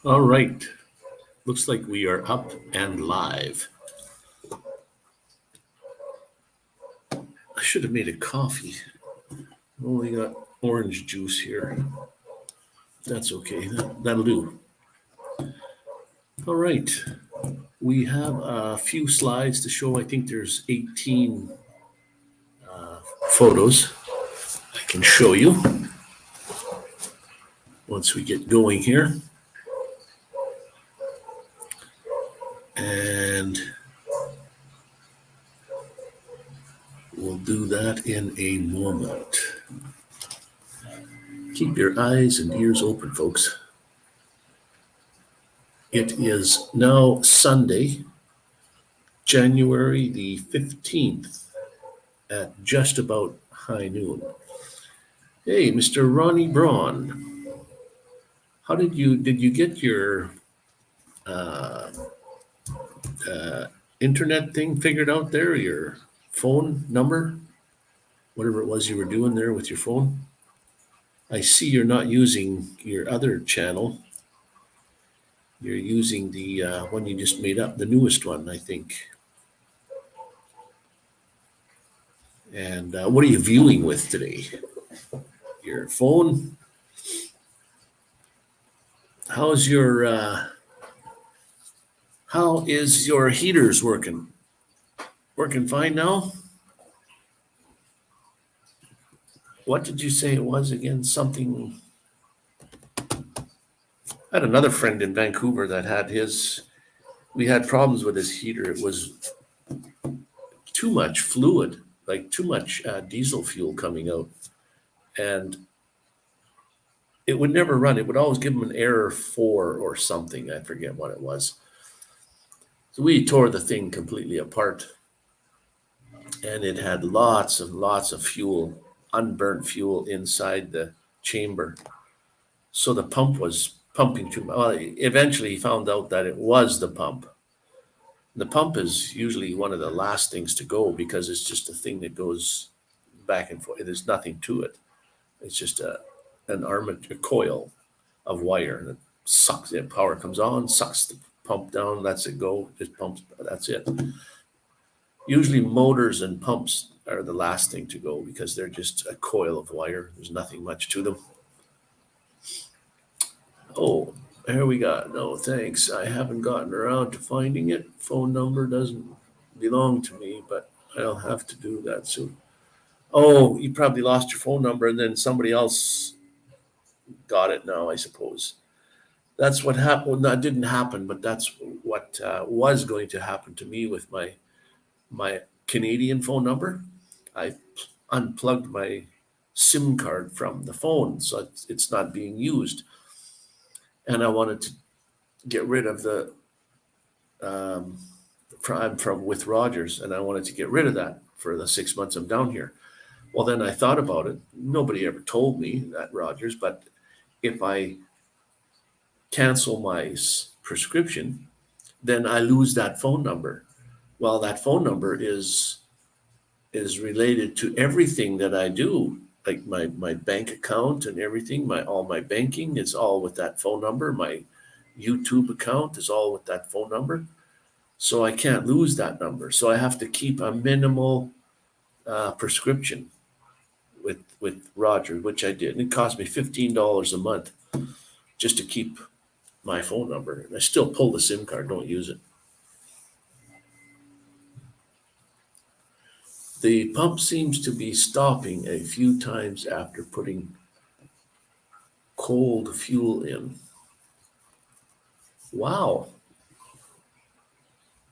All right. Looks like we are up and live. I should have made a coffee. Only got orange juice here. That's okay. That'll do. All right. We have a few slides to show. I think there's 18 photos I can show you once we get going here. And we'll do that in a moment. Keep your eyes and ears open, folks. It is now Sunday, January the 15th at just about high noon. Hey, Mr. Ronney Braun, how did you get your internet thing figured out there, your phone number, whatever it was you were doing there with your phone? I see you're not using your other channel. You're using the one you just made up, the newest one, I think. And what are you viewing with today? Your phone? How is your heaters working? Working fine now? What did you say it was again? Something. I had another friend in Vancouver that had we had problems with his heater. It was too much fluid, like too much diesel fuel coming out. And it would never run. It would always give him an error 4 or something. I forget what it was. So we tore the thing completely apart. And it had lots of fuel, unburnt fuel inside the chamber. So the pump was pumping too much. Well, eventually he found out that it was the pump. The pump is usually one of the last things to go because it's just a thing that goes back and forth. There's nothing to it. It's just a coil of wire that sucks it. Power comes on, sucks the pump down, lets it go, just pumps, that's it. Usually motors and pumps are the last thing to go because they're just a coil of wire. There's nothing much to them. Oh, here we got, no thanks. I haven't gotten around to finding it. Phone number doesn't belong to me, but I'll have to do that soon. Oh, you probably lost your phone number and then somebody else got it now, I suppose. That's what happened. Well, that didn't happen, but that's what was going to happen to me with my Canadian phone number. I unplugged my SIM card from the phone, so it's not being used. And I wanted to get rid of I'm from with Rogers, and I wanted to get rid of that for the 6 months I'm down here. Well, then I thought about it. Nobody ever told me that, Rogers, but if I cancel my prescription, then I lose that phone number. Well, that phone number is related to everything that I do, like my bank account and everything, all my banking is all with that phone number. My YouTube account is all with that phone number. So I can't lose that number. So I have to keep a minimal prescription with Roger, which I did. And it cost me $15 a month just to keep my phone number. And I still pull the SIM card, don't use it. The pump seems to be stopping a few times after putting cold fuel in. Wow.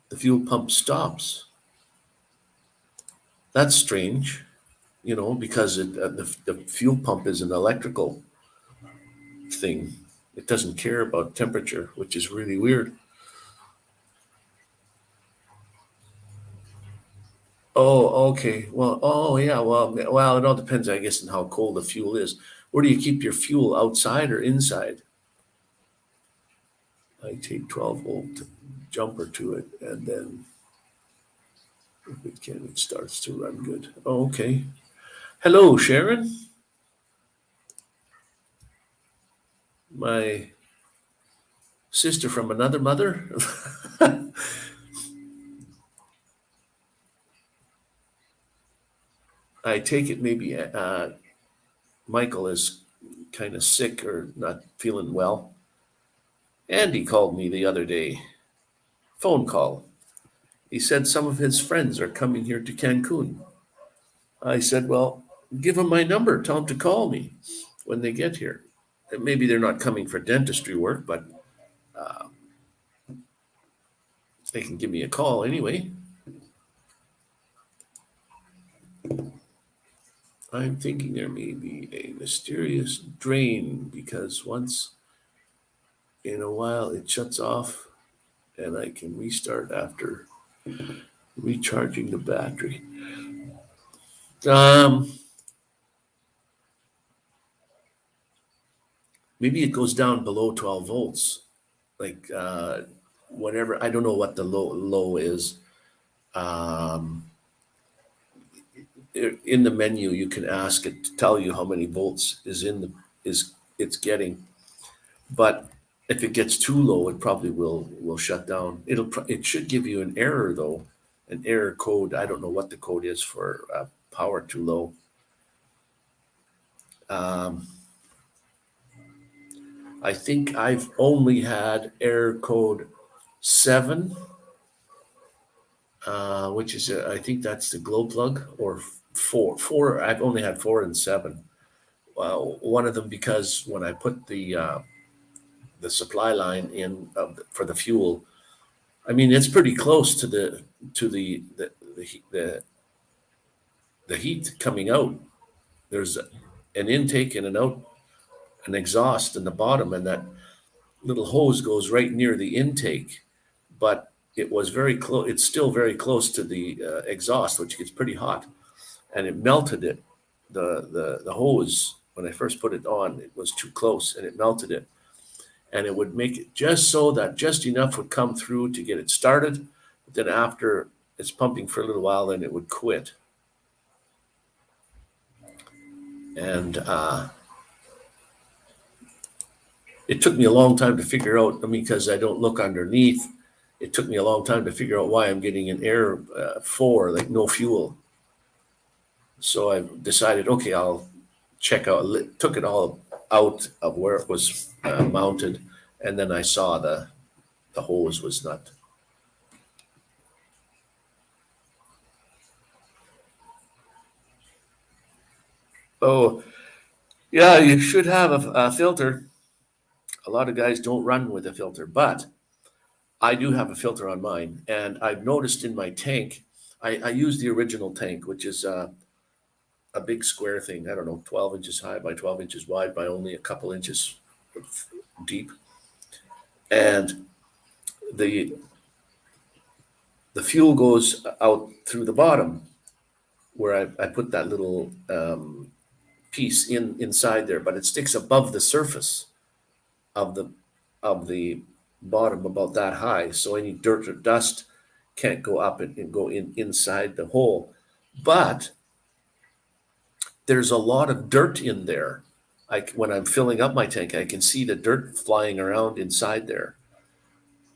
The fuel pump stops. That's strange, because the fuel pump is an electrical thing. It doesn't care about temperature, which is really weird. Oh, okay. Well, oh yeah. Well, it all depends, I guess, on how cold the fuel is. Where do you keep your fuel, outside or inside? I take 12-volt jumper to it, and then if it starts to run good. Oh, okay. Hello, Sharon. My Sister from another mother? I take it maybe Michael is kind of sick or not feeling well. Andy called me the other day, phone call. He said some of his friends are coming here to Cancun. I said, well, give him my number. Tell him to call me when they get here. And maybe they're not coming for dentistry work, but uh, they can give me a call anyway. I'm thinking there may be a mysterious drain because once in a while it shuts off and I can restart after recharging the battery. Um, Maybe it goes down below 12 volts, like whatever. I don't know what the low is. Um, in the menu, you can ask it to tell you how many volts is it's getting. But if it gets too low, it probably will shut down. It should give you an error though, an error code. I don't know what the code is for power too low. Um, I think I've only had error code 7, which is I think that's the glow plug, or 4. 4. I've only had 4 and 7. One of them because when I put the supply line in for the fuel, I mean it's pretty close to the heat coming out. There's an intake and an exhaust in the bottom, and that little hose goes right near the intake, but it was very close. It's still very close to the exhaust, which gets pretty hot, and it melted it. The hose when I first put it on, it was too close, and it melted it, and it would make it just so that just enough would come through to get it started. But then after it's pumping for a little while, then it would quit. And it took me a long time to figure out. I mean, because I don't look underneath, it took me a long time to figure out why I'm getting an error 4, like no fuel. So I decided, okay, I'll check out. Took it all out of where it was mounted, and then I saw the hose was not. Oh, yeah, you should have a filter. A lot of guys don't run with a filter, but I do have a filter on mine, and I've noticed in my tank, I use the original tank, which is a big square thing. I don't know, 12 inches high by 12 inches wide by only a couple inches deep, and the the fuel goes out through the bottom where I put that little piece inside there, but it sticks above the surface of the bottom about that high, so any dirt or dust can't go up and go inside the hole. But there's a lot of dirt in there. When I'm filling up my tank, I can see the dirt flying around inside there.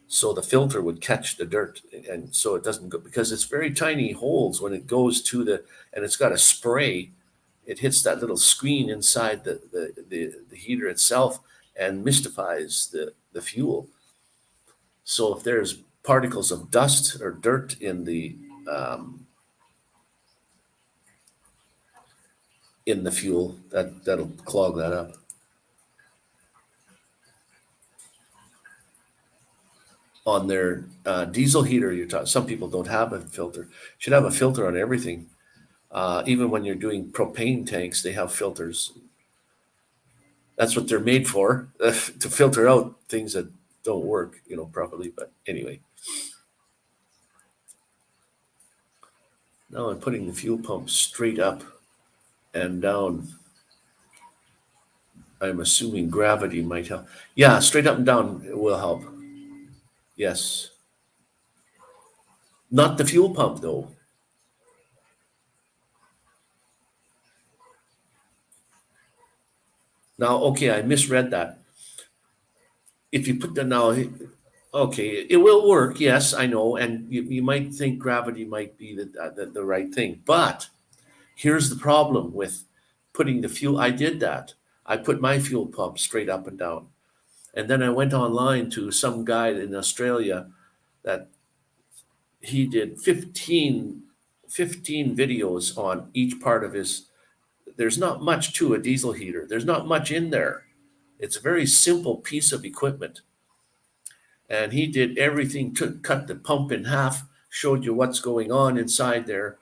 So the filter would catch the dirt, and so it doesn't go, because it's very tiny holes when it goes to and it's got a spray. It hits that little screen inside the heater itself and mystifies the fuel. So if there's particles of dust or dirt in the fuel, that'll clog that up. On their diesel heater, some people don't have a filter. Should have a filter on everything. Even when you're doing propane tanks, they have filters. That's what they're made for, to filter out things that don't work, properly. But anyway, now I'm putting the fuel pump straight up and down. I'm assuming gravity might help. Yeah, straight up and down will help. Yes. Not the fuel pump, though. Now, okay, I misread that. if you put that now, okay, it will work. Yes, I know. And you might think gravity might be the right thing. But here's the problem with putting the fuel. I did that. I put my fuel pump straight up and down. And then I went online to some guy in Australia that he did 15 videos on each part of his. There's not much to a diesel heater. There's not much in there. It's a very simple piece of equipment. And he did everything to cut the pump in half, showed you what's going on inside there.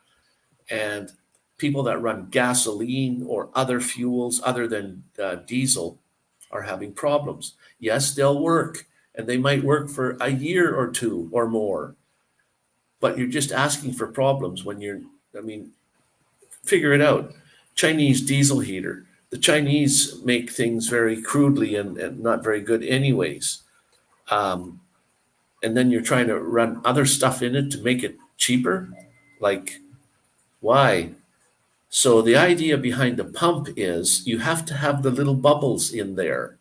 And people that run gasoline or other fuels other than diesel are having problems. Yes, they'll work, and they might work for a year or two or more, but you're just asking for problems when I mean, figure it out. Chinese diesel heater. The Chinese make things very crudely and not very good anyways. Um, and then you're trying to run other stuff in it to make it cheaper. Like, why? So the idea behind the pump is you have to have the little bubbles in there.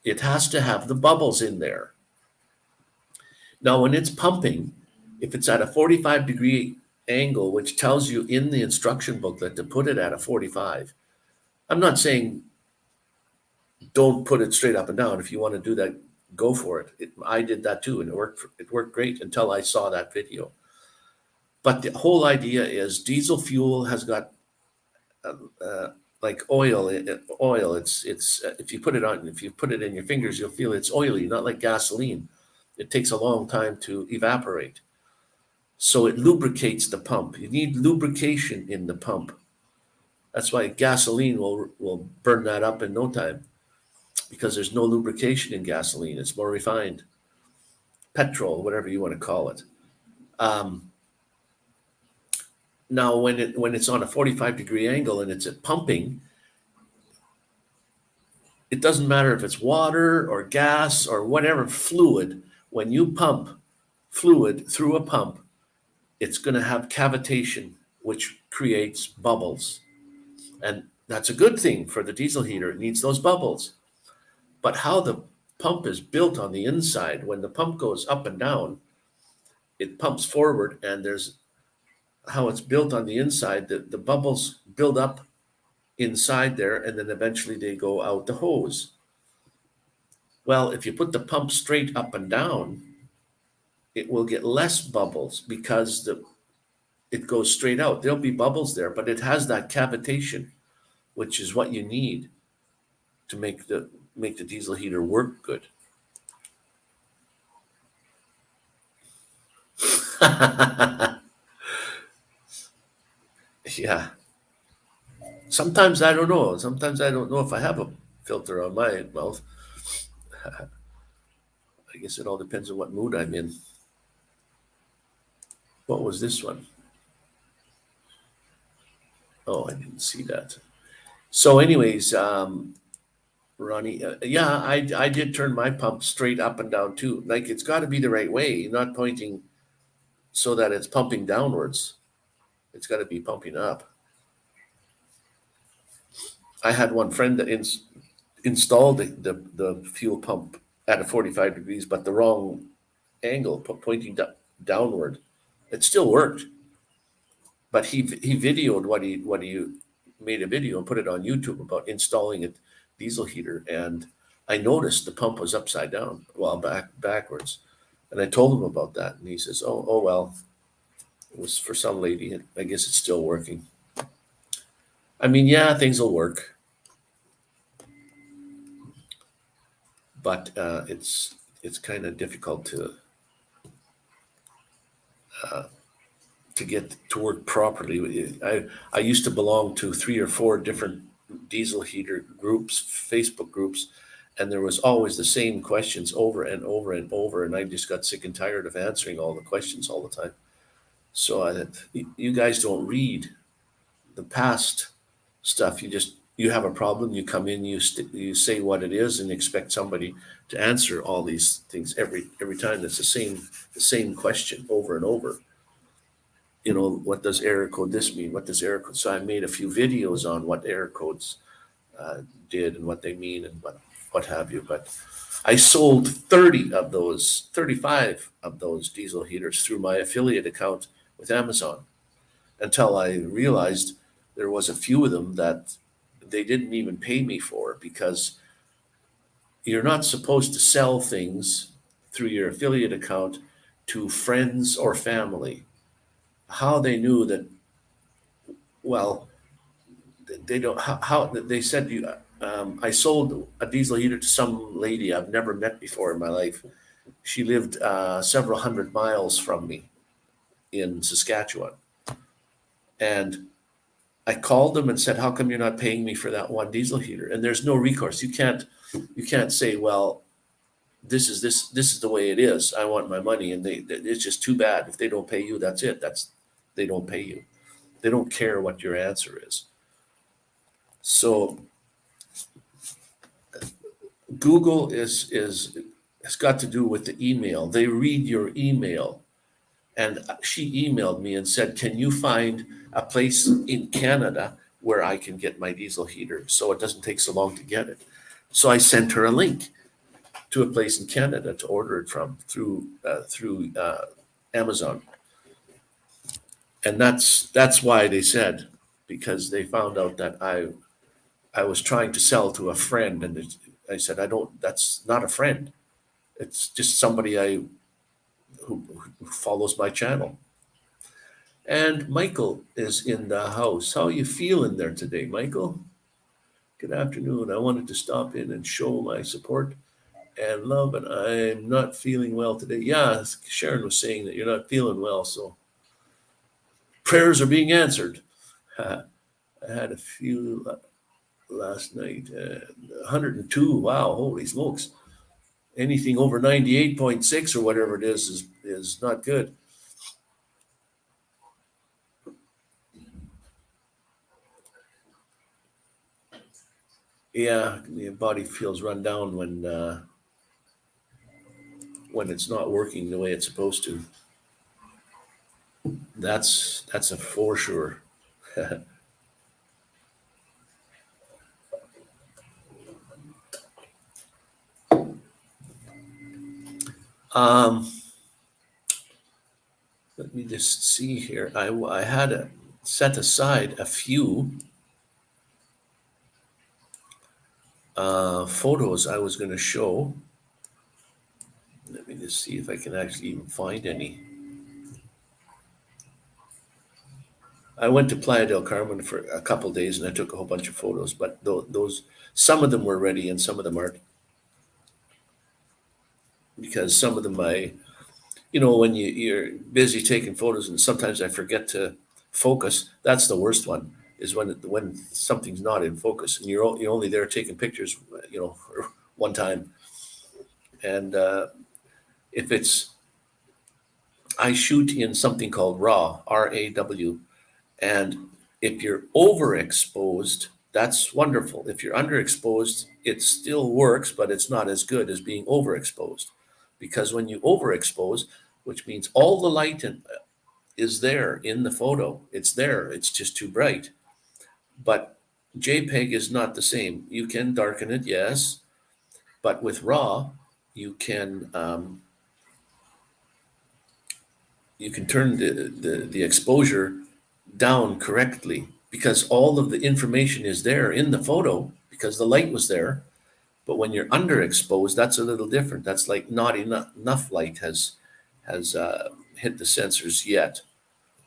It has to have the bubbles in there. Now, when it's pumping, if it's at a 45-degree angle, which tells you in the instruction booklet to put it at a 45, I'm not saying don't put it straight up and down. If you want to do that, go for it. I did that too, and it worked great until I saw that video. But the whole idea is diesel fuel has got like oil. It's if you put it in your fingers, you'll feel it's oily, not like gasoline. It takes a long time to evaporate. So it lubricates the pump. You need lubrication in the pump. That's why gasoline will burn that up in no time, because there's no lubrication in gasoline. It's more refined. Petrol, whatever you want to call it. Now, when it's on a 45-degree angle and it's at pumping, it doesn't matter if it's water or gas or whatever fluid. When you pump fluid through a pump, it's going to have cavitation, which creates bubbles. And that's a good thing for the diesel heater. It needs those bubbles. But how the pump is built on the inside, when the pump goes up and down, it pumps forward, and there's how it's built on the inside. The bubbles build up inside there, and then eventually they go out the hose. Well, if you put the pump straight up and down, it will get less bubbles because it goes straight out. There'll be bubbles there, but it has that cavitation, which is what you need to make the diesel heater work good. Yeah. Sometimes I don't know. Sometimes I don't know if I have a filter on my mouth. I guess it all depends on what mood I'm in. What was this one? Oh, I didn't see that. So anyways, Ronnie, yeah, I did turn my pump straight up and down too. Like, it's got to be the right way, not pointing so that it's pumping downwards. It's got to be pumping up. I had one friend that installed the fuel pump at a 45 degrees, but the wrong angle, pointing downward. It still worked, but he videoed what he made a video and put it on YouTube about installing a diesel heater, and I noticed the pump was upside down, well, backwards, and I told him about that, and he says, "Oh well, it was for some lady. I guess it's still working." I mean, yeah, things will work, but it's kind of difficult to get to work properly. I used to belong to 3 or 4 different diesel heater groups, Facebook groups, and there was always the same questions over and over and over, and I just got sick and tired of answering all the questions all the time. So you guys don't read the past stuff. You have a problem, you come in, you say what it is, and expect somebody to answer all these things every time. It's the same question over and over. You know, what does error code this mean? What does error code? So I made a few videos on what error codes did and what they mean and what what have you. But I sold 35 of those diesel heaters through my affiliate account with Amazon until I realized there was a few of them that they didn't even pay me for, because you're not supposed to sell things through your affiliate account to friends or family. How they knew that, well, they don't, how they said I sold a diesel heater to some lady I've never met before in my life. She lived several hundred miles from me in Saskatchewan. And I called them and said, how come you're not paying me for that one diesel heater? And there's no recourse. You can't say, well, this is the way it is. I want my money. And it's just too bad. If they don't pay you, that's it. They don't pay you. They don't care what your answer is. So Google has got to do with the email. They read your email. And she emailed me and said, can you find a place in Canada where I can get my diesel heater so it doesn't take so long to get it? So I sent her a link to a place in Canada to order it from through Amazon. And that's why they said, because they found out that I was trying to sell to a friend, and I said, that's not a friend. It's just somebody who follows my channel. And Michael is in the house. How are you feeling there today, Michael? Good afternoon. I wanted to stop in and show my support and love, and I'm not feeling well today. Yeah, Sharon was saying that you're not feeling well, so prayers are being answered. I had a few last night, 102. Wow, holy smokes. Anything over 98.6 or whatever it is not good. Yeah, the body feels run down when it's not working the way it's supposed to. That's a for sure. Let me just see here. I had set aside a few photos I was going to show. Let me just see if I can actually even find any. I went to Playa del Carmen for a couple of days and I took a whole bunch of photos, but some of them were ready and some of them aren't. Because some of them when you're busy taking photos and sometimes I forget to focus. That's the worst one, is when something's not in focus and you're only there taking pictures, for one time. And I shoot in something called RAW, RAW, and if you're overexposed, that's wonderful. If you're underexposed, it still works, but it's not as good as being overexposed. Because when you overexpose, which means all the light is there in the photo, it's there, it's just too bright. But JPEG is not the same. You can darken it, yes, but with RAW, you can turn the exposure down correctly, because all of the information is there in the photo because the light was there. But when you're underexposed, that's a little different. That's like not enough light has hit the sensors yet.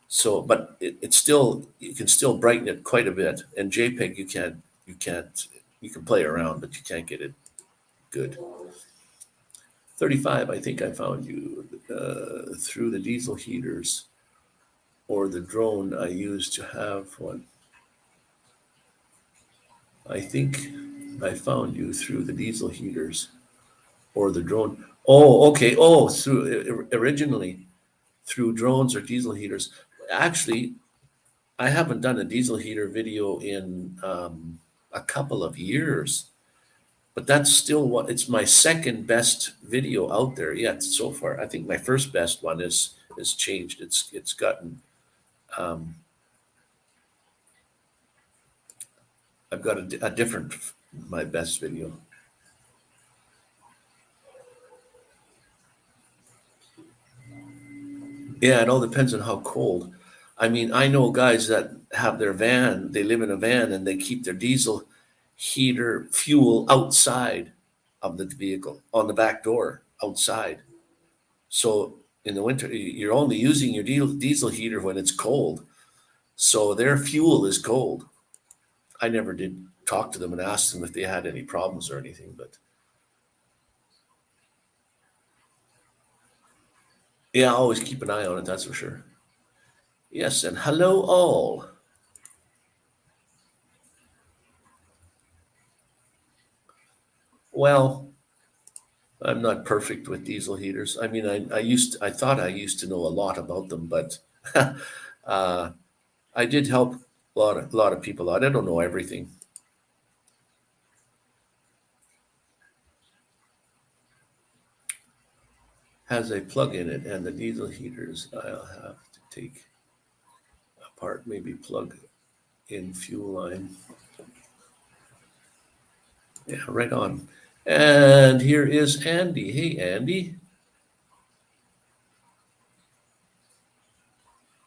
So, but it's still, you can still brighten it quite a bit. And JPEG, you can play around, but you can't get it good. 35, I think I found you through the diesel heaters or the drone I used to have one. I think I found you through the diesel heaters or the drone. Oh, okay. Oh, originally through drones or diesel heaters. Actually, I haven't done a diesel heater video in a couple of years, but that's still it's my second best video out there yet so far. I think my first best one is changed. It's gotten I've got a different, my best video. Yeah, it all depends on how cold. I mean, I know guys that have their van, they live in a van and they keep their diesel heater fuel outside of the vehicle on the back door outside. So in the winter, you're only using your diesel heater when it's cold. So their fuel is cold. I never did talk to them and ask them if they had any problems or anything, but yeah, always keep an eye on it, that's for sure. Yes, and hello all. Well, I'm not perfect with diesel heaters. I mean, I thought I used to know a lot about them, but uh, I did help a lot of people out. I don't know everything. Has a plug in it, and the diesel heaters I'll have to take apart. Maybe plug in fuel line. Yeah, right on. And here is Andy. Hey, Andy.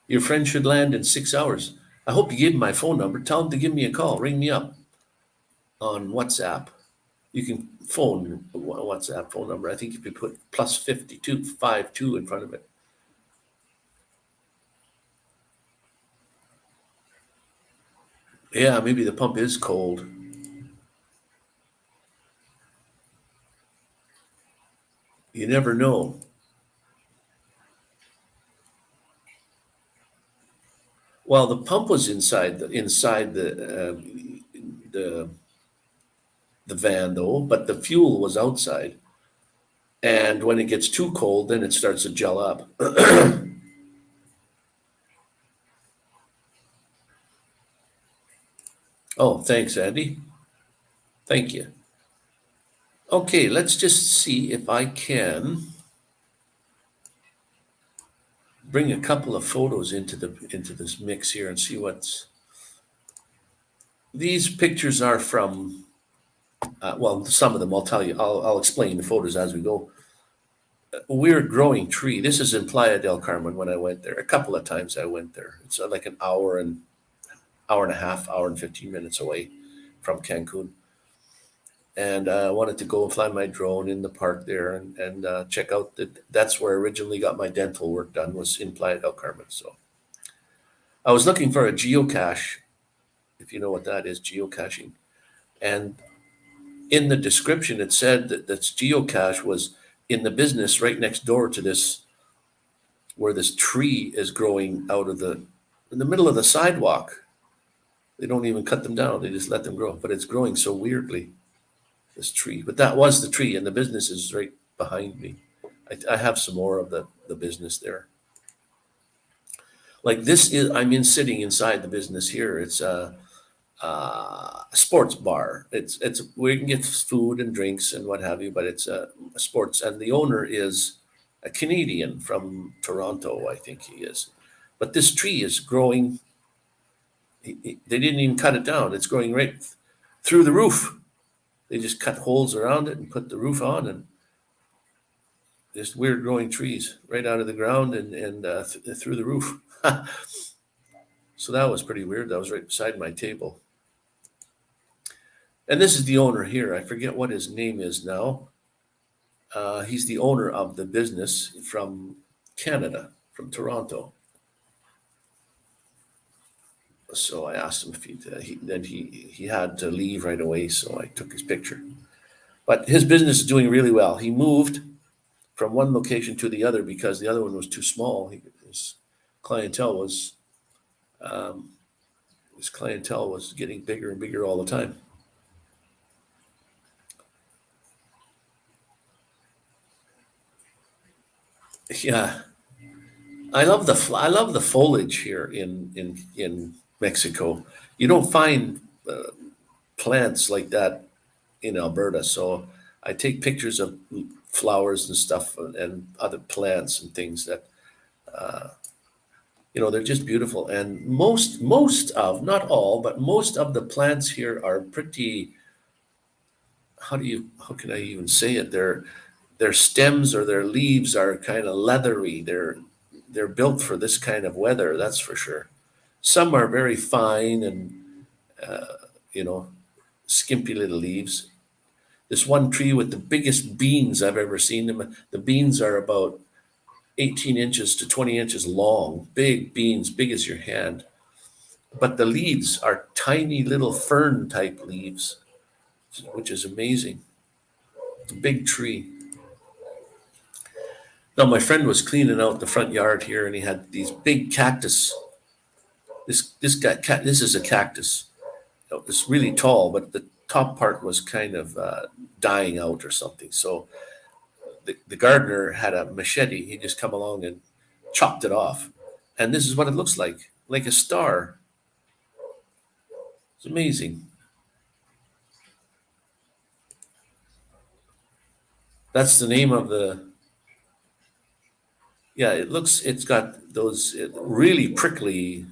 Your friend should land in 6 hours. I hope you gave him my phone number. Tell him to give me a call. Ring me up on WhatsApp. You can phone WhatsApp phone number. I think if you put +5252 in front of it. Yeah, maybe the pump is cold. You never know. Well, the pump was inside the the van though, but the fuel was outside. And when it gets too cold, then it starts to gel up. Oh, thanks, Andy. Thank you. Okay, let's just see if I can bring a couple of photos into this mix here and see what's. These pictures are from. Well, some of them I'll tell you. I'll explain the photos as we go. A weird growing tree. This is in Playa del Carmen when I went there. A couple of times I went there. It's like an hour and a half, hour and 15 minutes away from Cancun. And I wanted to go and fly my drone in the park there and check out that's where I originally got my dental work done, was in Playa del Carmen. So I was looking for a geocache, if you know what that is, geocaching. And in the description, it said that this geocache was in the business right next door to this, where this tree is growing in the middle of the sidewalk. They don't even cut them down. They just let them grow, but it's growing so weirdly, this tree. But that was the tree, and the business is right behind me. I have some more of the business there. Like this is, sitting inside the business here. It's a sports bar. It's where you can get food and drinks and what have you, but it's a sports, and the owner is a Canadian from Toronto, I think he is. But this tree is growing. They didn't even cut it down. It's growing right through the roof. They just cut holes around it and put the roof on, and just weird growing trees right out of the ground and through the roof. So that was pretty weird. That was right beside my table. And this is the owner here. I forget what his name is now. He's the owner of the business from Canada, from Toronto. So I asked him if he had to leave right away, so I took his picture. But his business is doing really well. He moved from one location to the other because the other one was too small. His clientele was um, getting bigger and bigger all the time. Yeah, I love the foliage here in Mexico. You don't find plants like that in Alberta, so I take pictures of flowers and stuff and other plants and things that uh, they're just beautiful. And most of, not all, but most of the plants here are pretty. How can I even say it? Their stems or their leaves are kind of leathery. They're they're built for this kind of weather, that's for sure. Some are very fine and, you know, skimpy little leaves. This one tree with the biggest beans I've ever seen them. The beans are about 18 inches to 20 inches long, big beans, big as your hand. But the leaves are tiny little fern type leaves, which is amazing. It's a big tree. Now, my friend was cleaning out the front yard here and he had these big cactus. This is a cactus. It's really tall, but the top part was kind of dying out or something. So the gardener had a machete. He just come along and chopped it off. And this is what it looks like a star. It's amazing. That's the name of the, yeah, it's got those really prickly,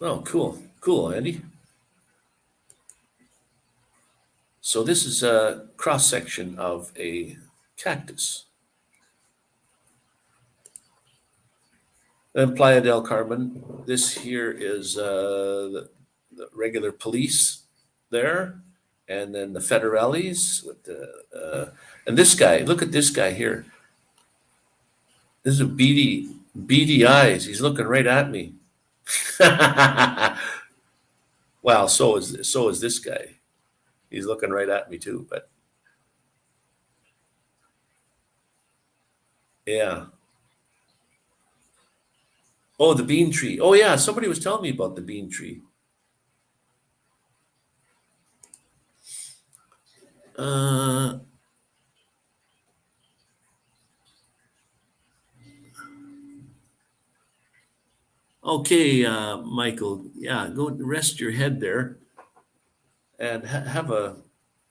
oh, cool, Andy. So this is a cross section of a cactus. And Playa del Carmen, this here is the regular police there, and then the federales with the, and this guy, look at this guy here. This is a beady eyes. He's looking right at me. Wow, so is this guy. He's looking right at me too, but yeah. Oh, the bean tree. Oh yeah, somebody was telling me about the bean tree. Okay, Michael. Yeah, go rest your head there, and have a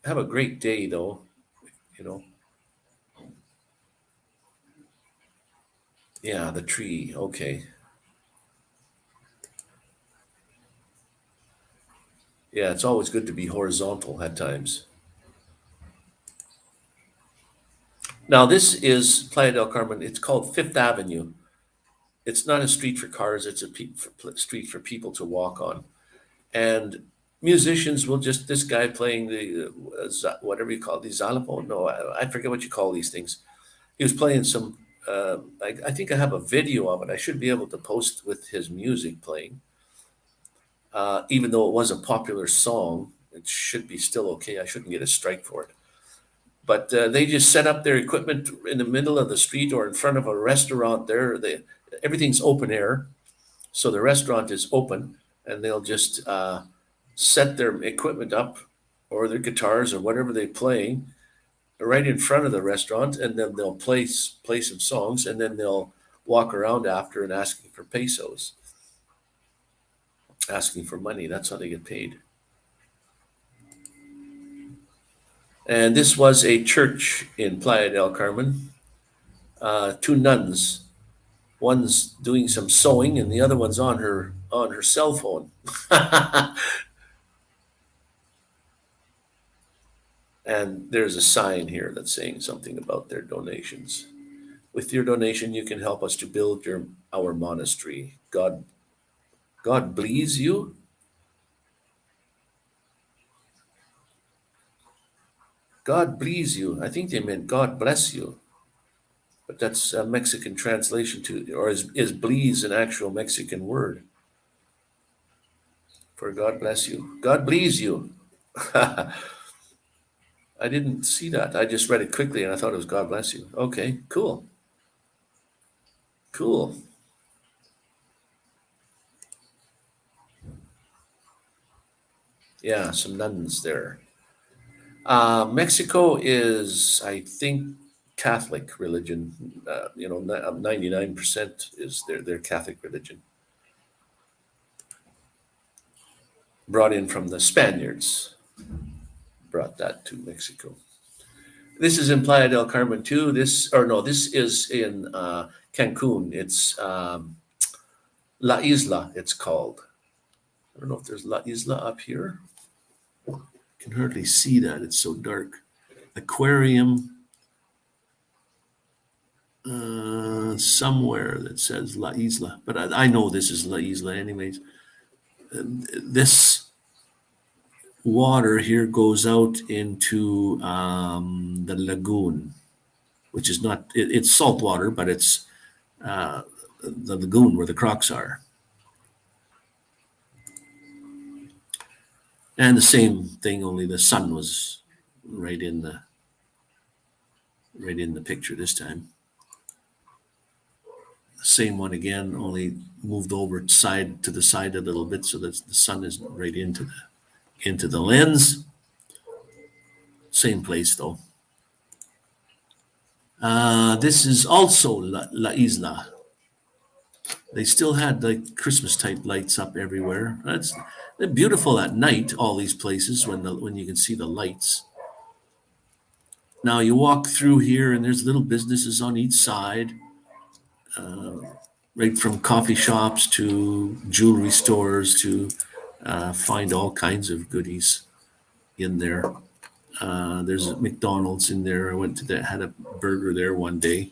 great day, though. You know. Yeah, the tree. Okay. Yeah, it's always good to be horizontal at times. Now, this is Playa del Carmen. It's called Fifth Avenue. It's not a street for cars. It's a street for people to walk on. And musicians will just, this guy playing the, whatever you call it, the xylophone. No, I forget what you call these things. He was playing some, I think I have a video of it. I should be able to post with his music playing. Even though it was a popular song, it should be still okay. I shouldn't get a strike for it. But they just set up their equipment in the middle of the street or in front of a restaurant there. Everything's open air. So the restaurant is open and they'll just set their equipment up or their guitars or whatever they're playing right in front of the restaurant, and then they'll play some songs, and then they'll walk around after and asking for pesos, asking for money. That's how they get paid. And this was a church in Playa del Carmen. Two nuns. One's doing some sewing, and the other one's on her cell phone. And there's a sign here that's saying something about their donations. With your donation, you can help us to build our monastery. God bless you. God bless you. I think they meant God bless you. But that's a Mexican translation to, or is blees an actual Mexican word for God bless you? God bless you. I didn't see that. I just read it quickly and I thought it was God bless you. Okay, cool. Cool. Yeah, some nuns there. Mexico is, I think, Catholic religion. 99% is their Catholic religion. Brought in from the Spaniards. Brought that to Mexico. This is in Playa del Carmen too. This is in Cancun. It's La Isla, it's called. I don't know if there's La Isla up here. Can hardly see that. It's so dark. Aquarium. Somewhere that says La Isla, but I know this is La Isla anyways. This water here goes out into the lagoon, which is not, it's salt water, but it's the lagoon where the crocs are. And the same thing, only the sun was right in the picture this time. Same one again, only moved over to the side a little bit so that the sun is right into the lens. Same place though. This is also La Isla. They still had like Christmas type lights up everywhere. They're beautiful at night, all these places when you can see the lights. Now you walk through here and there's little businesses on each side. Right from coffee shops to jewelry stores to find all kinds of goodies in there. There's a McDonald's in there. I went to that, had a burger there one day.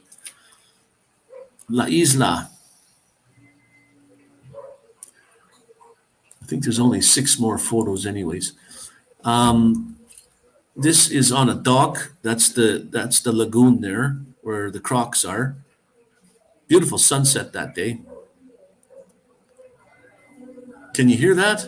La Isla. I think there's only 6 more photos anyways. This is on a dock. That's the lagoon there where the crocs are. Beautiful sunset that day. Can you hear that?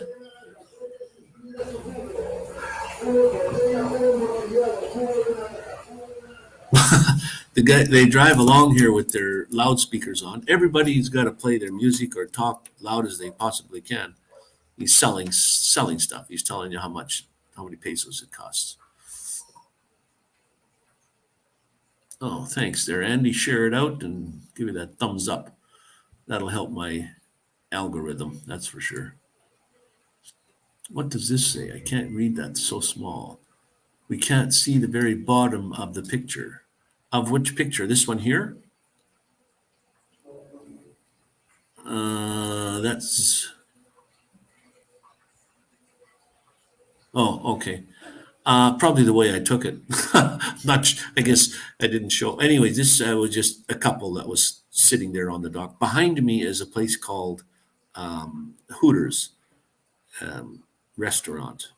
They drive along here with their loudspeakers on. Everybody's got to play their music or talk loud as they possibly can. He's selling stuff. He's telling you how many pesos it costs. Oh, thanks there, Andy. Share it out and give me that thumbs up. That'll help my algorithm, that's for sure. What does this say? I can't read that, so small. We can't see the very bottom of the picture. Of which picture? This one here? That's... Oh, okay. Probably the way I took it. I guess I didn't show. Anyways, this was just a couple that was sitting there on the dock. Behind me is a place called Hooters restaurant.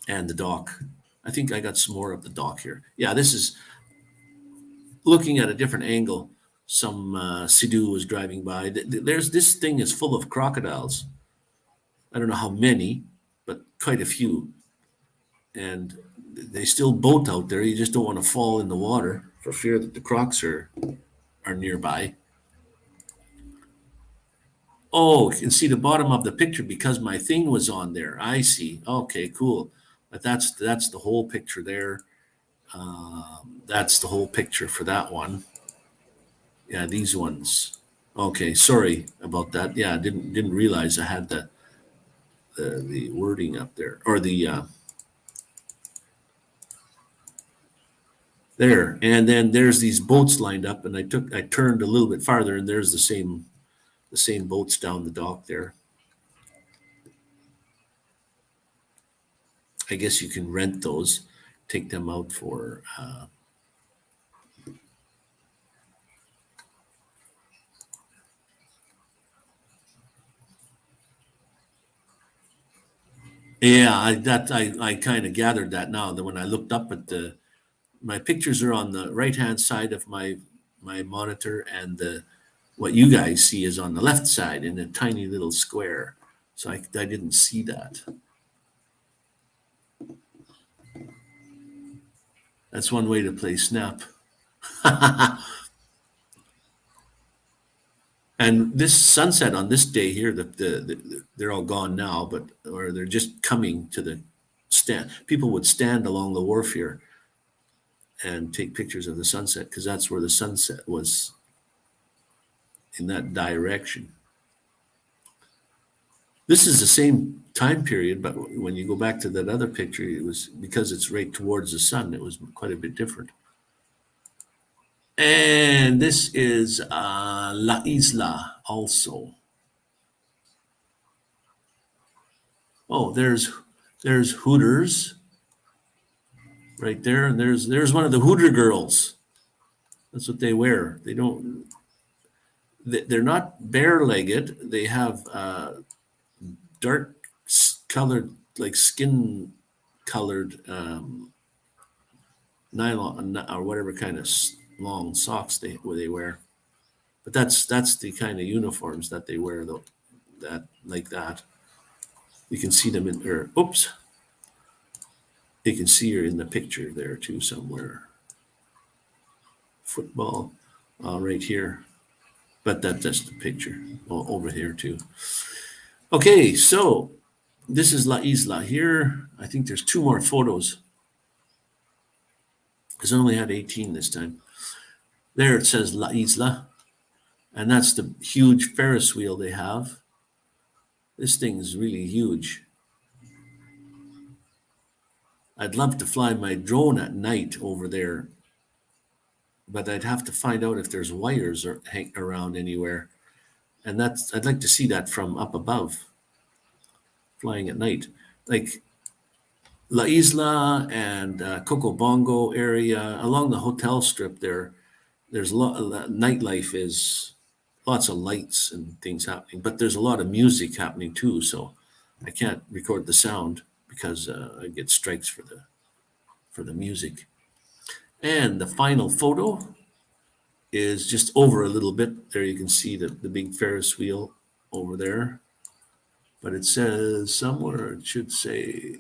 And the dock. I think I got some more of the dock here. Yeah, this is looking at a different angle. Some Sea-Doo was driving by. This thing is full of crocodiles. I don't know how many, but quite a few. And they still boat out there. You just don't want to fall in the water for fear that the crocs are nearby. Oh, you can see the bottom of the picture because my thing was on there. I see. Okay, cool. But that's the whole picture there. That's the whole picture for that one. Yeah, these ones. Okay, sorry about that. Yeah, I didn't realize I had the wording up there, or the there. And then there's these boats lined up, and I turned a little bit farther, and there's the same boats down the dock there. I guess you can rent those, take them out for yeah, I kind of gathered that now that when I looked up at my pictures are on the right hand side of my monitor, and what you guys see is on the left side in a tiny little square. So I didn't see that. That's one way to play Snap. And this sunset on this day here, they're all gone now, or they're just coming to the stand. People would stand along the wharf here and take pictures of the sunset because that's where the sunset was, in that direction. This is the same time period, but when you go back to that other picture, it was because it's right towards the sun, it was quite a bit different. And this is La Isla also. Oh, there's There's Hooters right there, and there's one of the Hooter girls. That's what they wear. They're not bare-legged. They have dark colored, like skin colored nylon or whatever kind of long socks they wear. But that's the kind of uniforms that they wear though. That like that. You can see them in or oops. You can see her in the picture there too somewhere. Football right here. But that's the picture over here too. Okay, so this is La Isla here. I think there's 2 more photos. Because I only had 18 this time. There it says La Isla. And that's the huge Ferris wheel they have. This thing is really huge. I'd love to fly my drone at night over there, but I'd have to find out if there's wires or hang around anywhere. And I'd like to see that from up above, flying at night. Like La Isla and Coco Bongo area, along the hotel strip there's a lot nightlife is lots of lights and things happening, but there's a lot of music happening too. So I can't record the sound because I get strikes for the music. And the final photo is just over a little bit. There you can see the big Ferris wheel over there. But it says somewhere, it should say,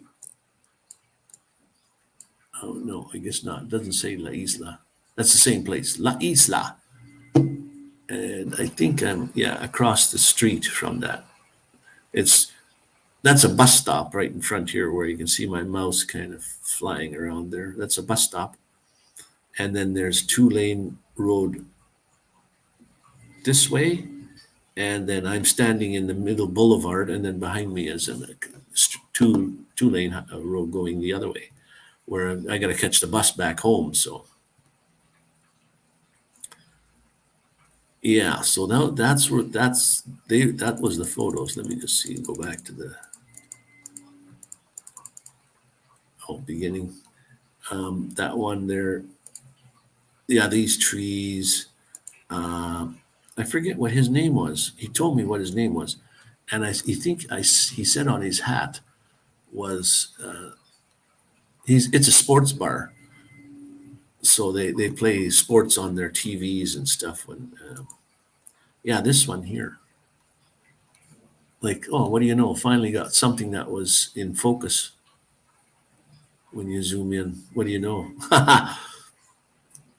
oh no, I guess not. It doesn't say La Isla. That's the same place, La Isla. And I think I'm, across the street from that. That's a bus stop right in front here where you can see my mouse kind of flying around there. That's a bus stop. And then there's 2-lane road this way. And then I'm standing in the middle boulevard, and then behind me is a two-lane road going the other way, where I got to catch the bus back home. So yeah, so now that was the photos. Let me just see. Go back to the beginning. That one there. Yeah, these trees. I forget what his name was. He told me what his name was, and he said on his hat was it's a sports bar. So they play sports on their TVs and stuff. When this one here. Like, oh, what do you know? Finally got something that was in focus. When you zoom in, what do you know? I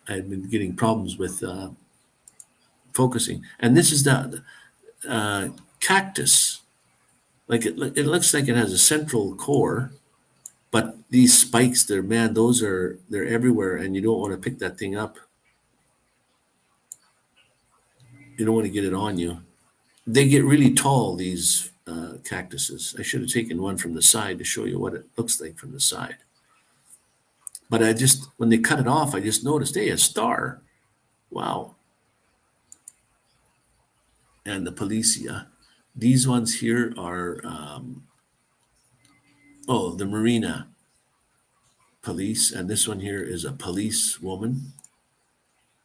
had been getting problems with focusing. And this is the cactus. Like it looks like it has a central core, but these spikes, they're everywhere, and you don't want to pick that thing up. You don't want to get it on you. They get really tall, these cactuses. I should have taken one from the side to show you what it looks like from the side. But when they cut it off, I just noticed, hey, a star. Wow. And the Policia. These ones here are, the Marina police. And this one here is a police woman.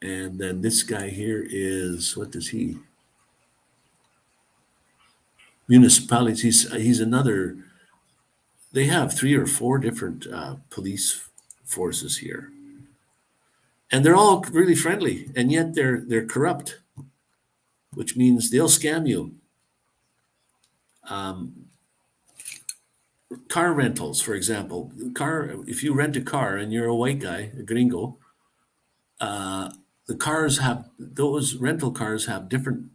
And then this guy here is, what is he? Municipalities. He's another. They have 3 or 4 different police forces here, and they're all really friendly, and yet they're corrupt, which means they'll scam you. Car rentals, for example. If you rent a car and you're a white guy, a gringo, those rental cars have different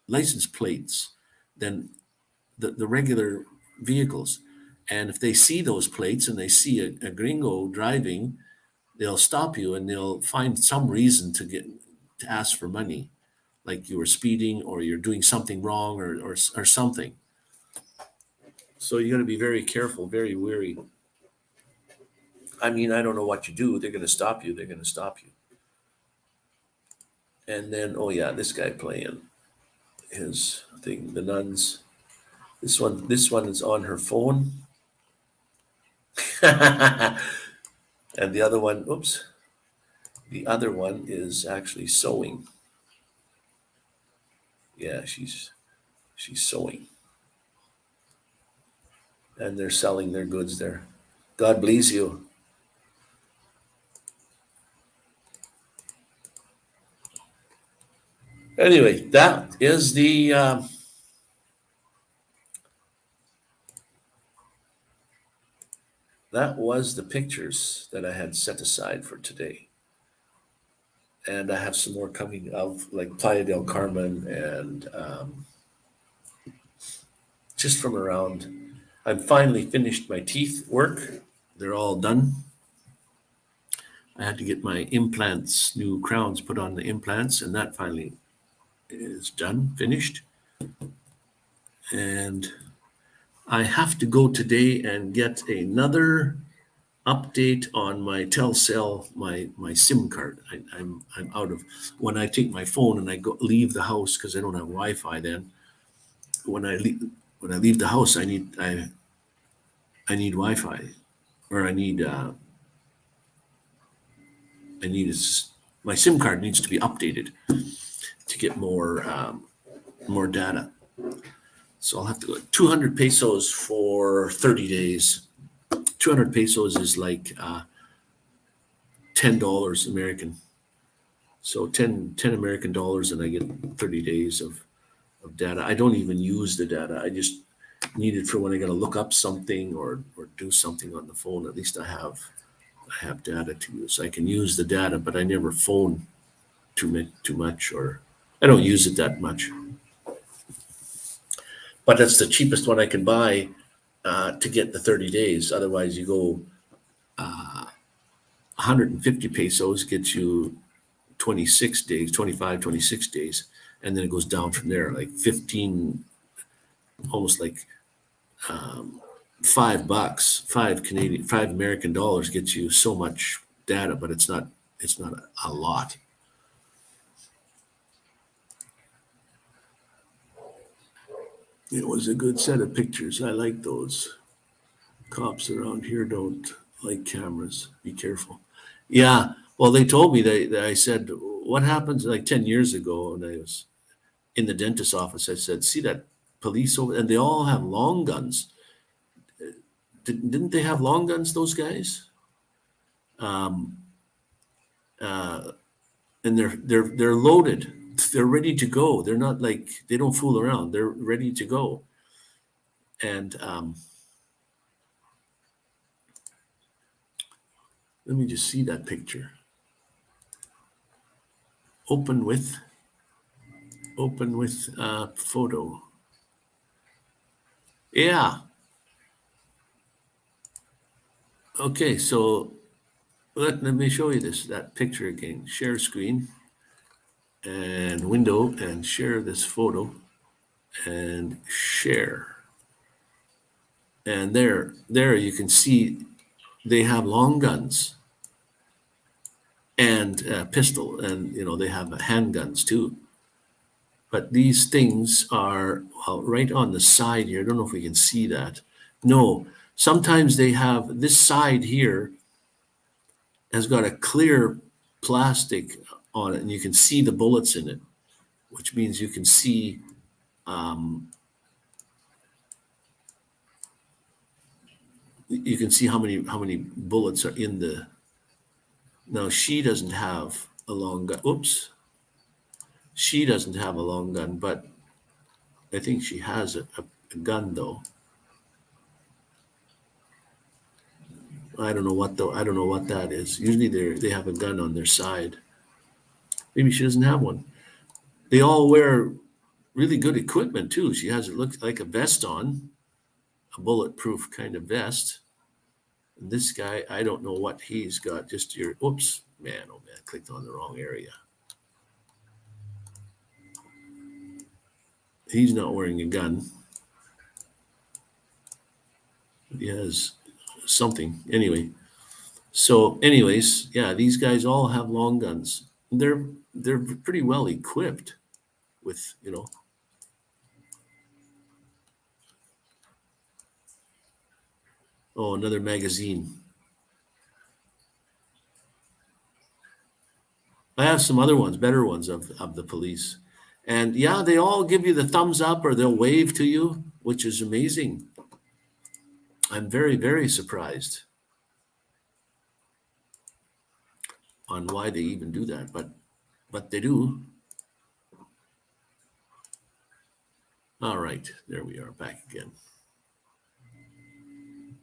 license plates than the regular vehicles. And if they see those plates and they see a gringo driving, they'll stop you and they'll find some reason to ask for money, like you were speeding or you're doing something wrong or something. So you got to be very careful, very wary. I mean, I don't know what you do. They're going to stop you. They're going to stop you. And then, this guy playing his thing, the nuns. This one is on her phone. And the other one, oops, the other one is actually sewing. Yeah, she's sewing. And they're selling their goods there. God bless you. Anyway, that is that was the pictures that I had set aside for today. And I have some more coming of like Playa del Carmen and just from around. I've finally finished my teeth work. They're all done. I had to get my implants, new crowns put on the implants, and that finally is done, finished. And I have to go today and get another update on my Telcel, my SIM card. I'm out of when I take my phone and I leave the house because I don't have Wi-Fi. Then when I leave the house, I need Wi-Fi, or I need my SIM card needs to be updated to get more data. So I'll have to go 200 pesos for 30 days. 200 pesos is like $10 American. So 10 American dollars, and I get 30 days of data. I don't even use the data. I just need it for when I got to look up something or do something on the phone. At least I have data to use. I can use the data, but I never phone too much, or I don't use it that much. But that's the cheapest one I can buy to get the 30 days. Otherwise, you go 150 pesos gets you 26 days, 25, 26 days. And then it goes down from there, like 15, almost like $5, $5 American dollars gets you so much data, but it's not a lot. It was a good set of pictures. I like those. Cops around here don't like cameras. Be careful. Yeah. Well, they told me that I said, what happens like 10 years ago when I was in the dentist's office, I said, see that police over, and they all have long guns. Didn't they have long guns, those guys? Um, uh, and they're loaded. They're ready to go. They're not like, they don't fool around. They're ready to go. And let me just see that picture. Open with photo. Yeah. Okay, so let me show you that picture again. Share screen and window and share this photo and share. And there you can see they have long guns and pistol, and they have handguns too. But these things are right on the side here. I don't know if we can see that. No, sometimes they have this side here has got a clear plastic on it, and you can see the bullets in it, which means you can see how many bullets are in the. Now she doesn't have a long gun. Oops. She doesn't have a long gun, but I think she has a gun though. I don't know what that is. Usually they have a gun on their side. Maybe she doesn't have one. They all wear really good equipment too. She has, it looks like a vest on, a bulletproof kind of vest. And this guy, I don't know what he's got. Just your, oops, man, oh man, clicked on the wrong area. He's not wearing a gun. He has something. Anyway. So anyways, yeah, these guys all have long guns. They're pretty well equipped with, Oh, another magazine. I have some other ones, better ones of the police. And yeah, they all give you the thumbs up or they'll wave to you, which is amazing. I'm very, very surprised on why they even do that, but they do. All right, there we are back again.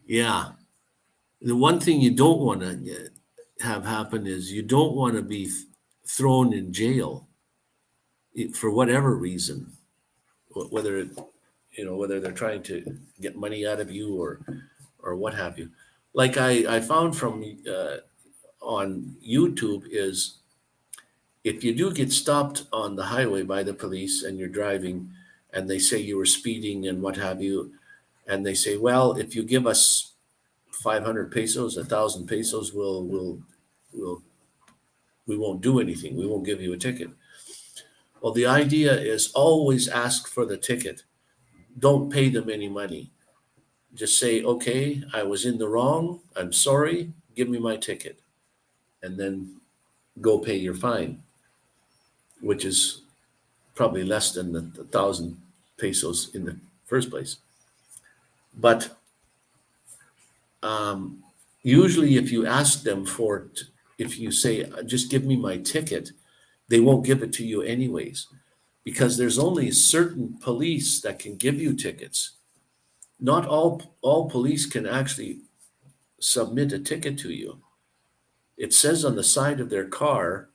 Yeah, the one thing you don't want to have happen is you don't want to be thrown in jail for whatever reason, whether it, whether they're trying to get money out of you or what have you. Like I found from on YouTube is if you do get stopped on the highway by the police and you're driving and they say you were speeding and what have you, and they say, well, if you give us 500 pesos, 1,000 pesos, we won't do anything. We won't give you a ticket. Well, the idea is always ask for the ticket. Don't pay them any money. Just say, okay, I was in the wrong. I'm sorry. Give me my ticket. And then go pay your fine, which is probably less than the 1,000 pesos in the first place. But usually if you ask them if you say, just give me my ticket, they won't give it to you anyways, because there's only certain police that can give you tickets. Not all police can actually submit a ticket to you. It says on the side of their car,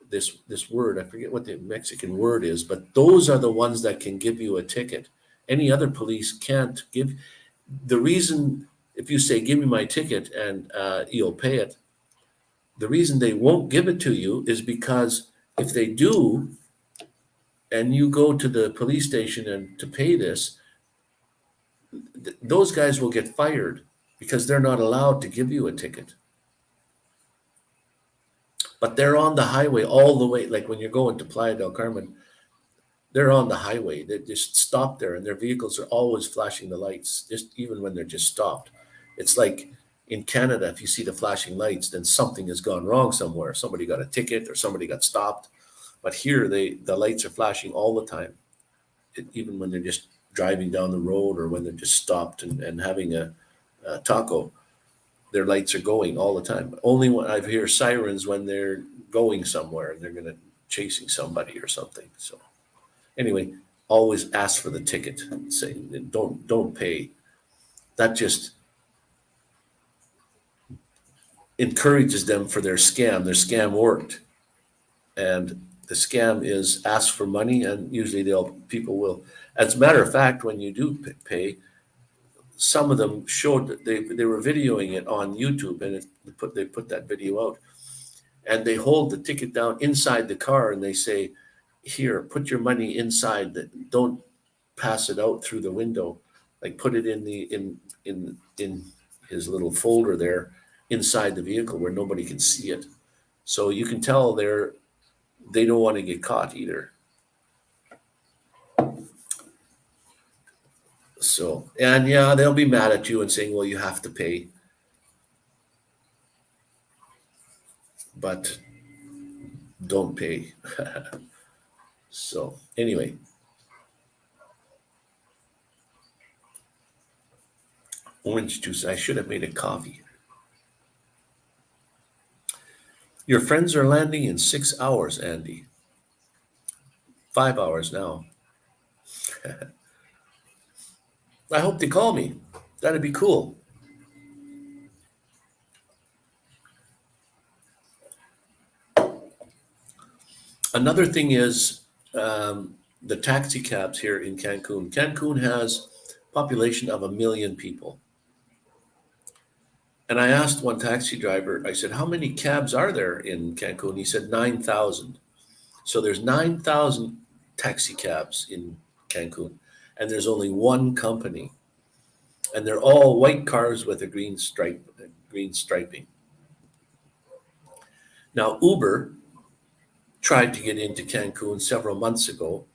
this word, I forget what the Mexican word is, but those are the ones that can give you a ticket. Any other police can't give. The reason, if you say, give me my ticket and you'll pay it, the reason they won't give it to you is because if they do, and you go to the police station and to pay this, those guys will get fired because they're not allowed to give you a ticket. But they're on the highway all the way, like when you're going to Playa del Carmen, they're on the highway. They just stop there and their vehicles are always flashing the lights, just even when they're just stopped. It's like in Canada, if you see the flashing lights, then something has gone wrong somewhere. Somebody got a ticket or somebody got stopped. But here, the lights are flashing all the time, even when they're just driving down the road or when they're just stopped and having a taco. Their lights are going all the time. Only when I hear sirens when they're going somewhere and they're going to chasing somebody or something. So anyway, always ask for the ticket. Say don't pay. That just encourages them for their scam. Their scam worked, and the scam is ask for money, and usually people will. As a matter of fact, when you do pay, some of them showed that they were videoing it on YouTube, and they put that video out, and they hold the ticket down inside the car, and they say, "Here, put your money inside. Don't pass it out through the window. Like put it in his little folder there inside the vehicle where nobody can see it." So you can tell they don't want to get caught either. So, and yeah, they'll be mad at you and saying, well, you have to pay. But don't pay. So, anyway. Orange juice. I should have made a coffee. Your friends are landing in 6 hours, Andy. 5 hours now. I hope they call me. That'd be cool. Another thing is the taxi cabs here in Cancun. Cancun has a population of 1 million people. And I asked one taxi driver, I said, how many cabs are there in Cancun? He said 9,000. So there's 9,000 taxi cabs in Cancun, and there's only one company. And they're all white cars with a green striping. Now, Uber tried to get into Cancun several months ago,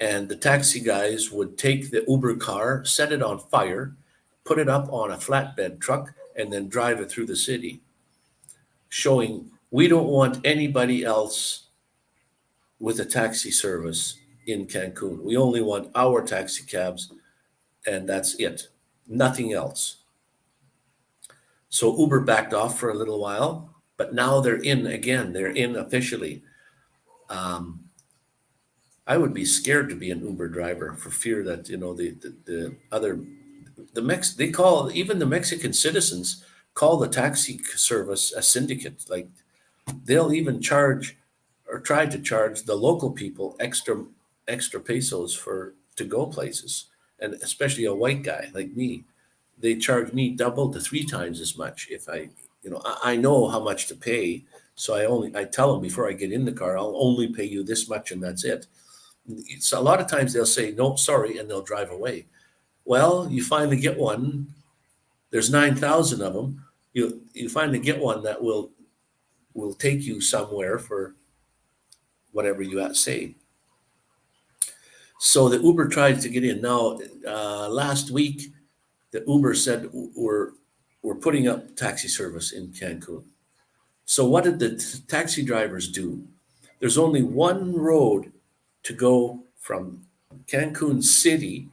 and the taxi guys would take the Uber car, set it on fire, put it up on a flatbed truck, and then drive it through the city, showing we don't want anybody else with a taxi service in Cancun. We only want our taxi cabs, and that's it. Nothing else. So Uber backed off for a little while, but now they're in again. They're in officially. I would be scared to be an Uber driver for fear that the other they call even the Mexican citizens call the taxi service a syndicate. Like they'll even charge or try to charge the local people extra pesos for to go places, and especially a white guy like me. They charge me double to three times as much if I know how much to pay. So I tell them before I get in the car, I'll only pay you this much and that's it. It's a lot of times they'll say, no, sorry, and they'll drive away. Well, you finally get one. There's 9,000 of them. You finally get one that will take you somewhere for whatever you say. So the Uber tried to get in. Now, last week, the Uber said we're putting up taxi service in Cancun. So what did the taxi drivers do? There's only one road to go from Cancun city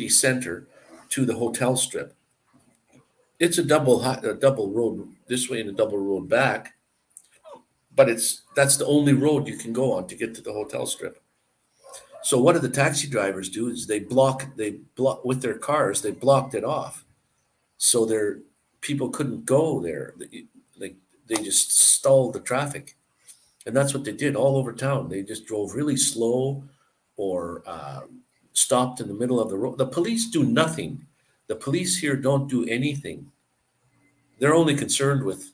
center to the hotel strip. It's a double road this way and a double road back, but that's the only road you can go on to get to the hotel strip. So what do the taxi drivers do is they block with their cars, they blocked it off. So people couldn't go there. They just stalled the traffic. And that's what they did all over town. They just drove really slow or stopped in the middle of the road. The police do nothing. The police here don't do anything. They're only concerned with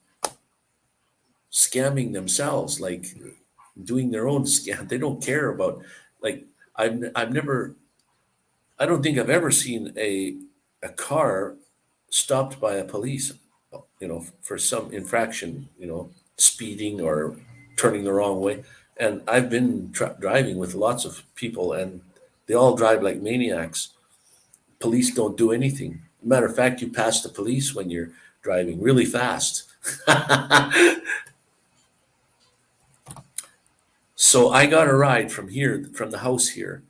scamming themselves, like doing their own scam. They don't care about, like, I don't think I've ever seen a car stopped by a police, for some infraction, speeding or turning the wrong way. And I've been driving with lots of people, and they all drive like maniacs. Police don't do anything. Matter of fact, you pass the police when you're driving really fast. So I got a ride from the house here,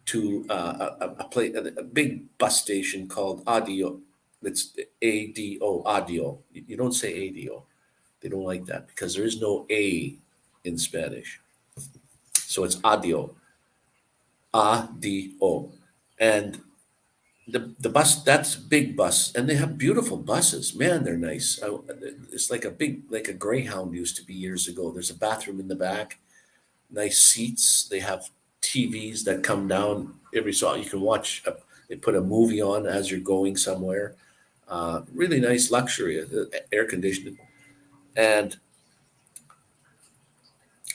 to a big bus station called Audio. It's ADO, Audio. You don't say ADO. They don't like that because there is no A in Spanish. So it's Audio. ADO. And the bus, that's a big bus, and they have beautiful buses. Man, they're nice. It's like a Greyhound used to be years ago. There's a bathroom in the back, nice seats. They have TVs that come down every so you can watch. They put a movie on as you're going somewhere. Really nice luxury, air conditioning. And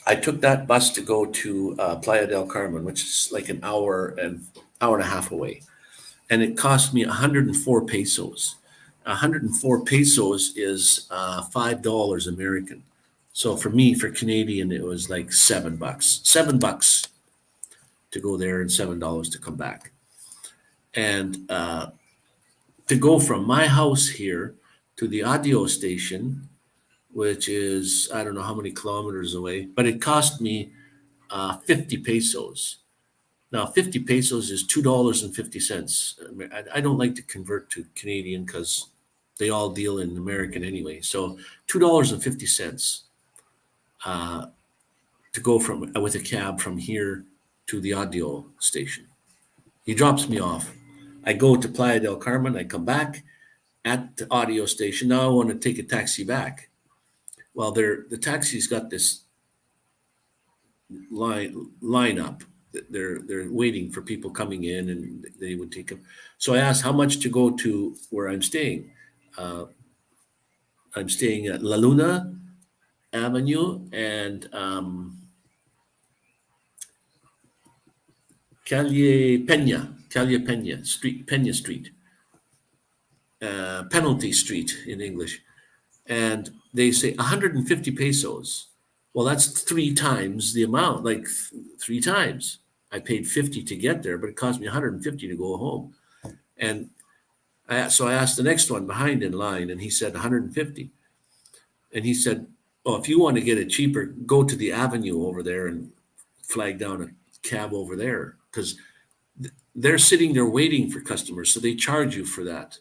I took that bus to go to Playa del Carmen, which is like an hour and a half away. And it cost me 104 pesos. 104 pesos is $5 American. So for Canadian, it was like $7. $7 to go there and $7 to come back. And to go from my house here to the Audio station, which is, I don't know how many kilometers away, but it cost me 50 pesos. Now, 50 pesos is $2.50. I don't like to convert to Canadian because they all deal in American anyway. So $2.50 to go with a cab from here to the Audio station. He drops me off. I go to Playa del Carmen. I come back at the Audio station. Now I want to take a taxi back. Well, the taxi's got this line up. They're waiting for people coming in, and they would take them. So I asked how much to go to where I'm staying. I'm staying at La Luna Avenue and Calle Peña Street, Penalty Street in English. And they say 150 pesos. Well, that's 3 times the amount, like 3 times. I paid 50 to get there, but it cost me 150 to go home. And So I asked the next one behind in line, and he said 150. And he said, "Oh, if you want to get it cheaper, go to the avenue over there and flag down a cab over there, because they're sitting there waiting for customers, so they charge you for that,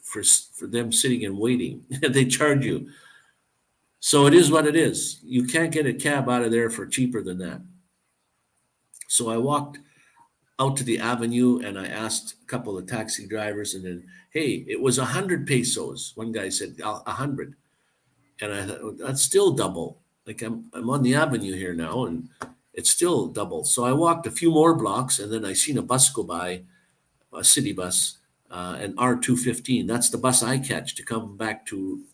for them sitting and waiting. They charge you. So it is what it is. You can't get a cab out of there for cheaper than that." So I walked out to the avenue and I asked a couple of taxi drivers, and then, "Hey, it was 100 pesos." One guy said 100. And I thought, "Well, that's still double. Like I'm on the avenue here now, and it's still double." So I walked a few more blocks, and then I seen a bus go by, a city bus, an R215. That's the bus I catch to come back to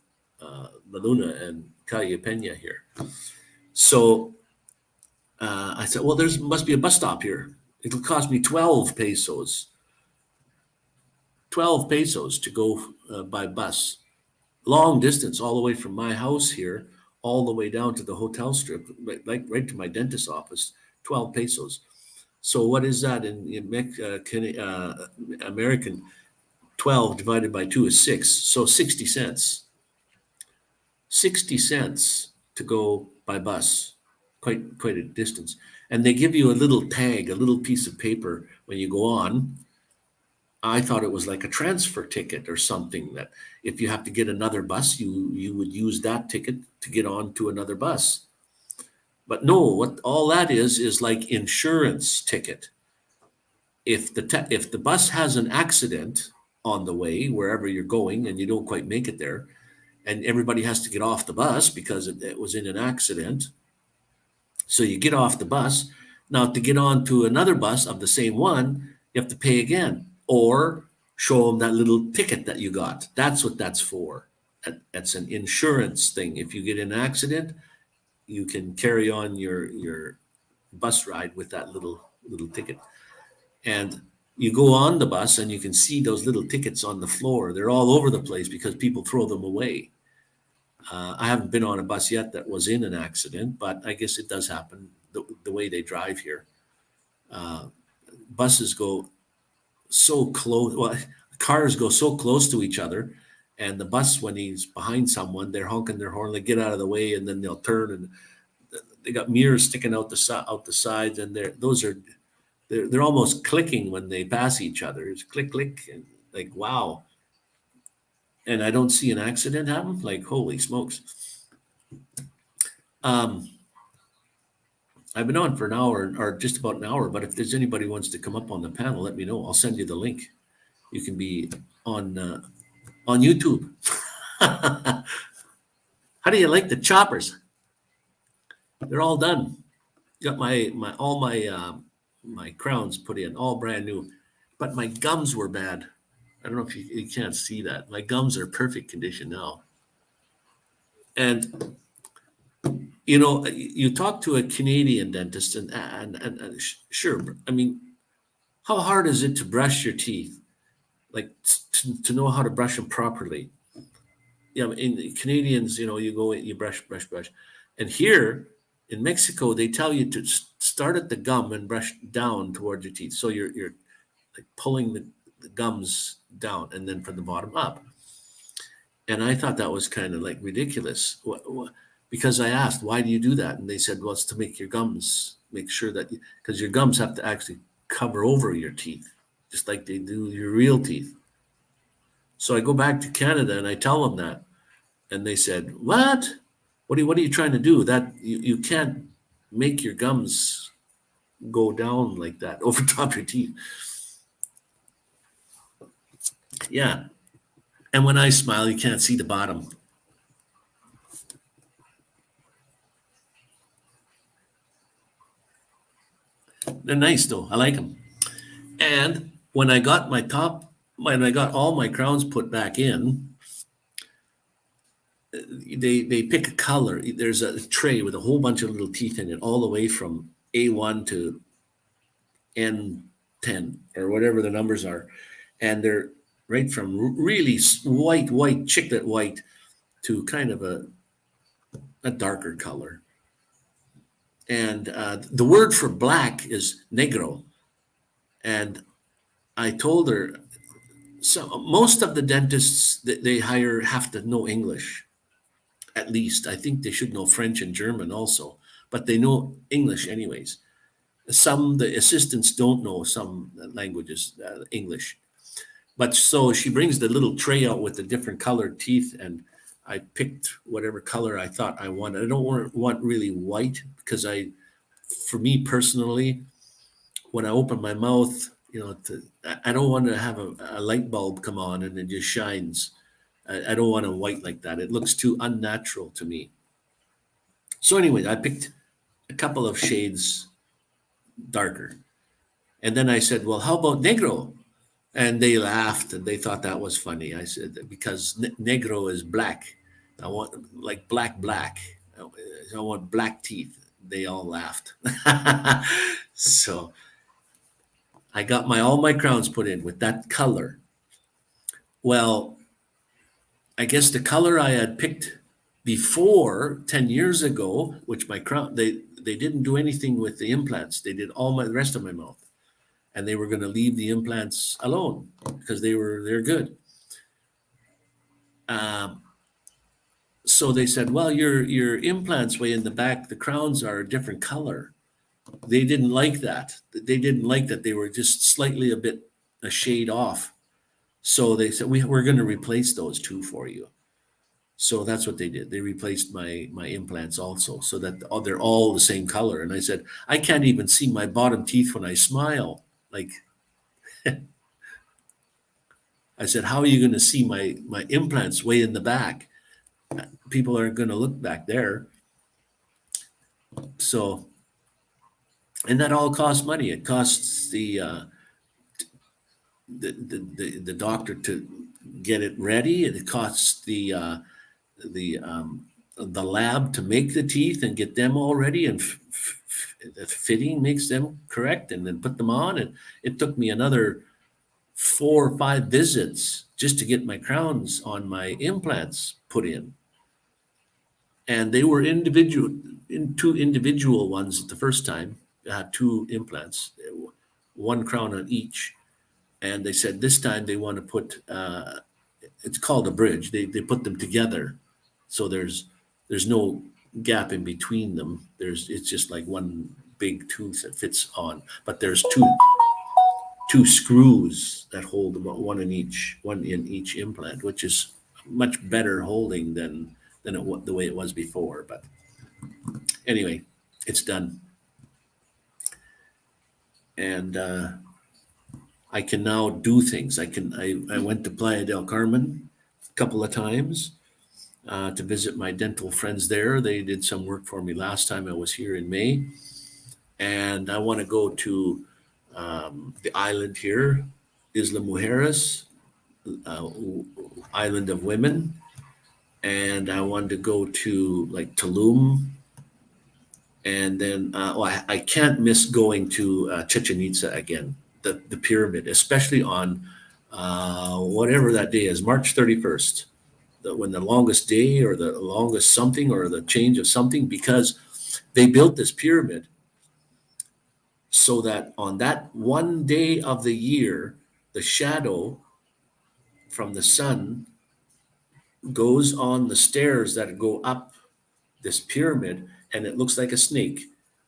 La Luna and Calle Peña here. So I said, "Well, there must be a bus stop here. It'll cost me 12 pesos. 12 pesos to go by bus. Long distance, all the way from my house here, all the way down to the hotel strip, right to my dentist's office, 12 pesos. So what is that in American? 12 divided by 2 is 6, so 60 cents. 60 cents to go by bus, quite a distance. And they give you a little tag, a little piece of paper when you go on. I thought it was like a transfer ticket or something, that if you have to get another bus, you would use that ticket to get on to another bus. But no, what all that is like insurance ticket. If the bus has an accident on the way, wherever you're going, and you don't quite make it there, and everybody has to get off the bus because it was in an accident. So you get off the bus. Now, to get on to another bus of the same one, you have to pay again, or show them that little ticket that you got. That's what that's for. That's an insurance thing. If you get in an accident, you can carry on your bus ride with that little ticket. And you go on the bus and you can see those little tickets on the floor. They're all over the place because people throw them away. I haven't been on a bus yet that was in an accident, but I guess it does happen the way they drive here. Buses go so close. Well, cars go so close to each other, and the bus, when he's behind someone, they're honking their horn, they get out of the way, and then they'll turn, and they got mirrors sticking out the sides, and they're almost clicking when they pass each other. It's click click, and like, wow. And I don't see an accident happen. Like, holy smokes. I've been on for an hour, or just about an hour, but if there's anybody who wants to come up on the panel, let me know. I'll send you the link. You can be on YouTube. How do you like the choppers? They're all done. Got all my crowns put in, all brand new. But my gums were bad. I don't know if you can't see that. My gums are perfect condition now. And you talk to a Canadian dentist, and sure, I mean, how hard is it to brush your teeth? Like to know how to brush them properly. Yeah, in Canadians, you go, you brush. And here in Mexico, they tell you to start at the gum and brush down towards your teeth. So you're like pulling the gums down and then from the bottom up. And I thought that was kind of like ridiculous. Because I asked, why do you do that? And they said, well, it's to make your gums, make sure that, because your gums have to actually cover over your teeth, just like they do your real teeth. So I go back to Canada and I tell them that. And they said, what? What are you trying to do? That you can't make your gums go down like that over top your teeth. Yeah. And when I smile, you can't see the bottom. They're nice though. I like them. And when I got all my crowns put back in, they pick a color. There's a tray with a whole bunch of little teeth in it, all the way from A1 to N10 or whatever the numbers are. And they're right from really white, chiclet white, to kind of a darker color. And the word for black is negro. And I told her, So most of the dentists that they hire have to know English, at least. I think they should know French and German also, but they know English anyways. Some the assistants don't know some languages, English. But so she brings the little tray out with the different colored teeth, and I picked whatever color I thought I wanted. I don't want really white because for me personally, when I open my mouth, I don't want to have a light bulb come on and it just shines. I don't want a white like that. It looks too unnatural to me. So anyway, I picked a couple of shades darker. And then I said, well, how about negro? And they laughed and they thought that was funny. I said, because negro is black. I want like black. I want black teeth. They all laughed. So I got all my crowns put in with that color. Well, I guess the color I had picked before 10 years ago, which my crown, they didn't do anything with the implants. They did the rest of my mouth. And they were going to leave the implants alone because they're good. So they said, well, your implants way in the back, the crowns are a different color. They didn't like that. They didn't like that. They were just slightly a shade off. So they said, we're going to replace those two for you. So that's what they did. They replaced my implants also so that they're all the same color. And I said, I can't even see my bottom teeth when I smile. Like, I said, how are you going to see my implants way in the back? People aren't going to look back there. So, and that all costs money. It costs the doctor to get it ready. It costs the lab to make the teeth and get them all ready, and the fitting makes them correct, and then put them on. And it took me another 4 or 5 visits just to get my crowns on my implants put in. And they were two individual ones the first time. I had 2 implants, 1 crown on each. And they said this time they want to put, it's called a bridge. They put them together. So there's no gap in between them. It's just like one big tooth that fits on, but there's two screws that hold them, one in each implant, which is much better holding than the way it was before. But anyway, it's done. And I can now do things. I went to Playa del Carmen a couple of times to visit my dental friends there. They did some work for me last time I was here in May. And I want to go to the island here, Isla Mujeres, Island of Women. And I wanted to go to like Tulum. And then I can't miss going to Chichen Itza again, the pyramid, especially on whatever that day is, March 31st, when the longest day or the longest something or the change of something, because they built this pyramid so that on that one day of the year, the shadow from the sun goes on the stairs that go up this pyramid, and it looks like a snake.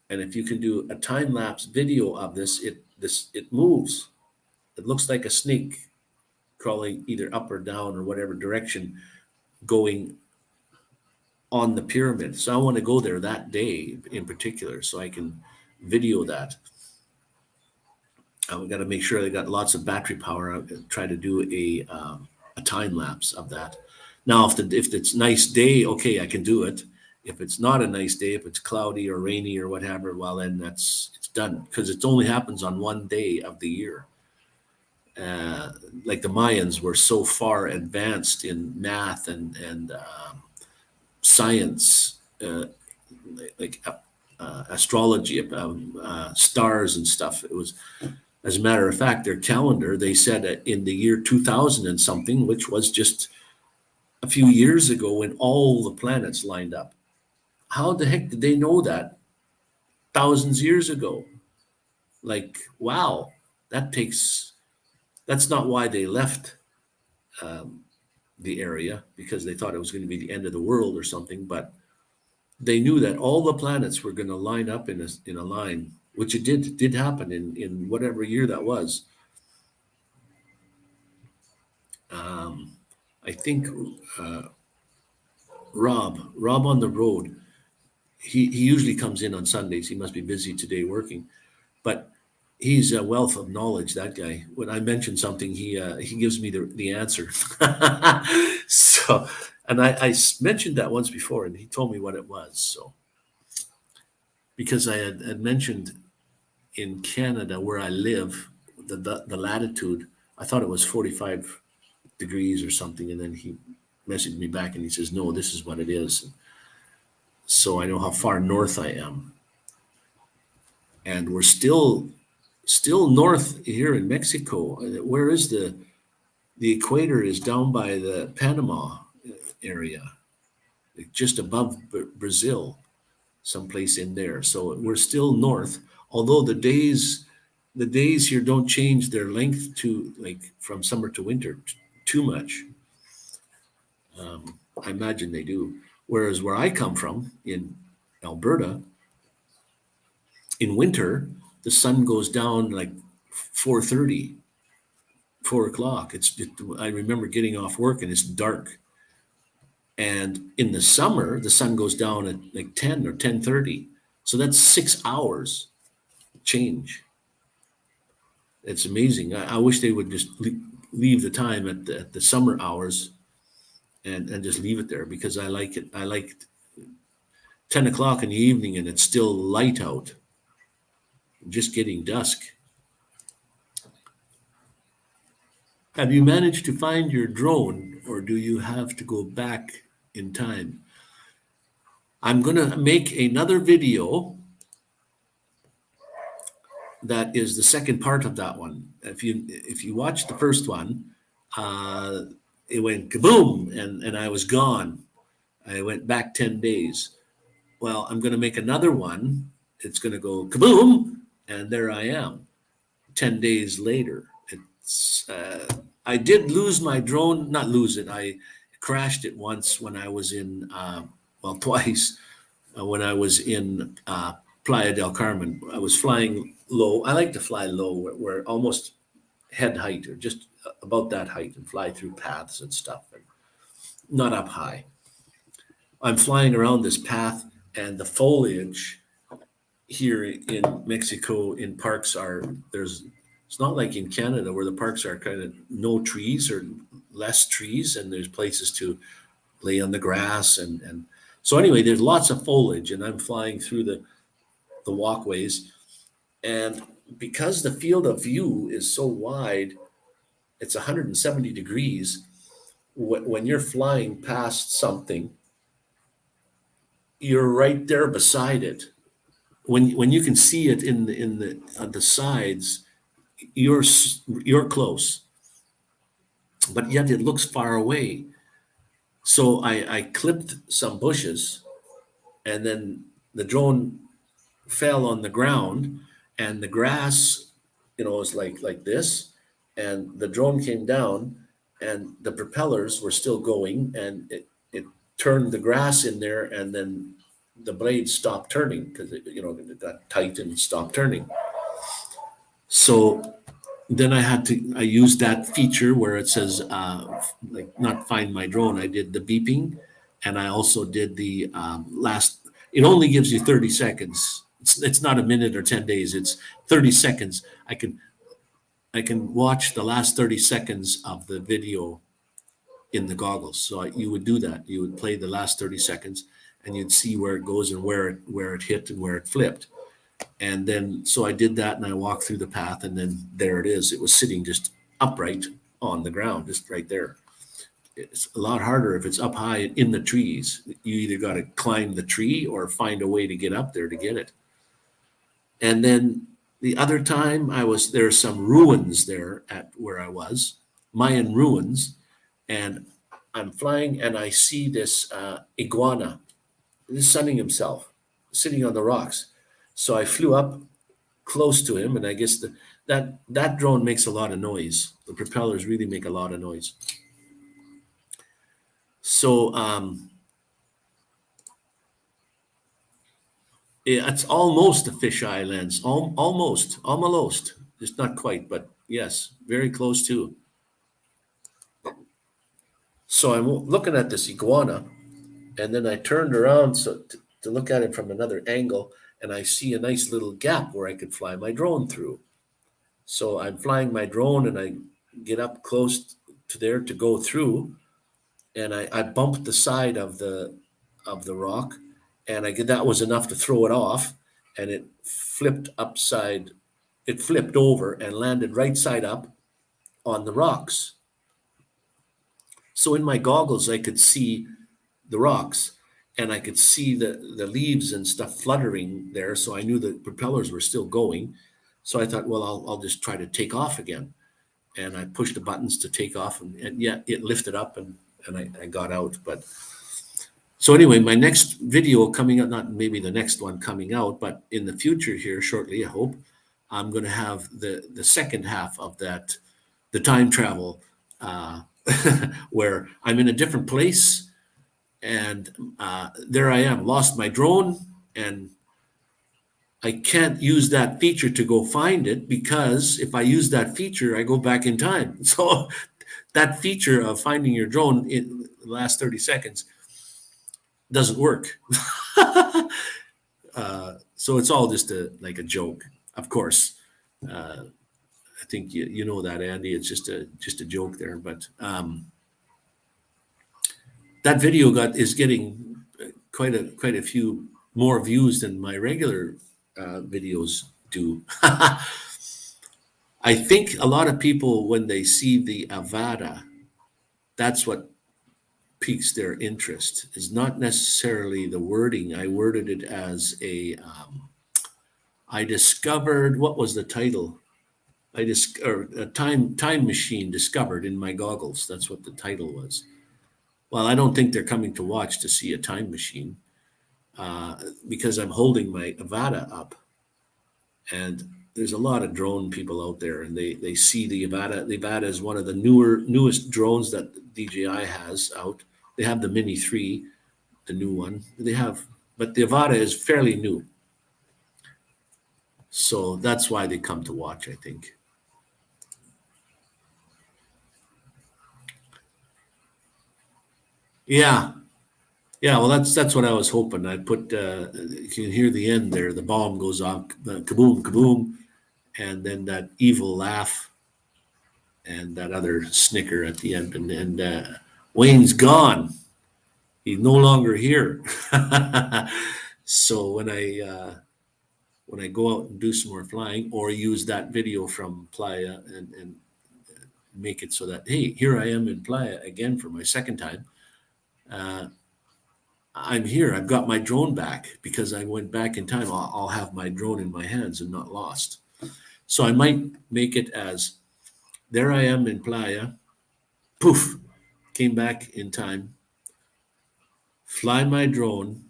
And if you can do a time-lapse video of this, it moves. It looks like a snake crawling either up or down or whatever direction, going on the pyramid. So I want to go there that day in particular so I can video that. We got to make sure they got lots of battery power. I'll try to do a time lapse of that. Now, if it's nice day, okay, I can do it. If it's not a nice day, if it's cloudy or rainy or whatever, well, then it's done, because it only happens on one day of the year. Like the Mayans were so far advanced in math and science, like astrology, stars and stuff. It was, as a matter of fact, their calendar, they said that in the year 2000 and something, which was just a few years ago when all the planets lined up. How the heck did they know that thousands of years ago? Like, wow, that's not why they left the area because they thought it was going to be the end of the world or something, but they knew that all the planets were going to line up in a line, which it did happen in whatever year that was. I think Rob on the road, he usually comes in on Sundays. He must be busy today working, but he's a wealth of knowledge, that guy. When I mention something, he gives me the answer. So, and I mentioned that once before, and he told me what it was. So, because I had mentioned in Canada where I live, the latitude, I thought it was 45 degrees or something, and then he messaged me back and he says, no, this is what it is. So I know how far north I am. And we're still north here in Mexico. Where is the equator is down by the Panama area, just above Brazil, someplace in there. So we're still north, although the days here don't change their length to like from summer to winter too much. I imagine they do. Whereas where I come from in Alberta, in winter, the sun goes down like 4:30, 4 o'clock. I remember getting off work and it's dark. And in the summer, the sun goes down at like 10 or 10:30. So that's 6 hours change. It's amazing. I wish they would just leave the time at the summer hours and just leave it there because I like it. I like 10 o'clock in the evening and it's still light out, just getting dusk. Have you managed to find your drone or do you have to go back in time? I'm going to make another video that is the second part of that one. If you watch the first one, it went kaboom and I was gone. I went back 10 days. Well, I'm going to make another one. It's going to go kaboom and there I am 10 days later. I did lose my drone, not lose it. I crashed it once when I was in, twice when I was in Playa del Carmen. I was flying low. I like to fly low where almost head height or just about that height and fly through paths and stuff, and not up high. I'm flying around this path and the foliage here in Mexico in parks it's not like in Canada where the parks are kind of no trees or less trees and there's places to lay on the grass and so anyway, there's lots of foliage and I'm flying through the walkways, and because the field of view is so wide, it's 170 degrees. When you're flying past something, you're right there beside it. When you can see it on the sides, you're close, but yet it looks far away. So I clipped some bushes, and then the drone fell on the ground, and the grass, is like this, and the drone came down, and the propellers were still going, and it turned the grass in there, and then the blade stopped turning because it got tight and stopped turning. So then I used that feature where it says not find my drone. I did the beeping, and I also did the last. It only gives you 30 seconds. It's not a minute or 10 days. It's 30 seconds. I can watch the last 30 seconds of the video in the goggles. So you would do that. You would play the last 30 seconds, and you'd see where it goes and where it hit and where it flipped. And then, so I did that and I walked through the path and then there it is. It was sitting just upright on the ground, just right there. It's a lot harder if it's up high in the trees. You either got to climb the tree or find a way to get up there to get it. And then the other time there are some ruins there at where I was, Mayan ruins. And I'm flying and I see this iguana, sunning himself, sitting on the rocks. So I flew up close to him, and I guess that drone makes a lot of noise. The propellers really make a lot of noise. So it's almost a fisheye lens, almost, just not quite, but yes, very close to. So I'm looking at this iguana, and then I turned around to look at it from another angle, and I see a nice little gap where I could fly my drone through. So I'm flying my drone, and I get up close to there to go through, and I bumped the side of the rock, and that was enough to throw it off, and it flipped upside. It flipped over and landed right side up on the rocks. So in my goggles, I could see the rocks, and I could see the leaves and stuff fluttering there. So I knew the propellers were still going. So I thought, well, I'll just try to take off again. And I pushed the buttons to take off, and yeah, it lifted up, and I got out. But so anyway, my next video coming out, not maybe the next one coming out, but in the future here shortly, I hope, I'm going to have the second half of that, the time travel, where I'm in a different place, and there I am, lost my drone, and I can't use that feature to go find it, because if I use that feature, I go back in time. So that feature of finding your drone in the last 30 seconds doesn't work. So it's all just like a joke, of course. I think you know that, Andy. It's just a joke there, but that video is getting quite a few more views than my regular videos do. I think a lot of people, when they see the Avada, that's what piques their interest. Is not necessarily the wording. I worded it as I discovered, what was the title? Or a time machine discovered in my goggles. That's what the title was. Well, I don't think they're coming to watch to see a time machine, because I'm holding my Avada up, and there's a lot of drone people out there, and they see the Avada. The Avada is one of the newest drones that DJI has out. They have the Mini 3, the new one. But the Avada is fairly new. So that's why they come to watch, I think. Yeah. Yeah, well, that's what I was hoping. I put, you can hear the end there. The bomb goes off, kaboom, kaboom, and then that evil laugh, and that other snicker at the end. And Wayne's gone. He's no longer here. So when I go out and do some more flying, or use that video from Playa and make it so that, hey, here I am in Playa again for my second time. I'm here. I've got my drone back because I went back in time. I'll have my drone in my hands and not lost. So I might make it as, there I am in Playa. Poof, came back in time, fly my drone,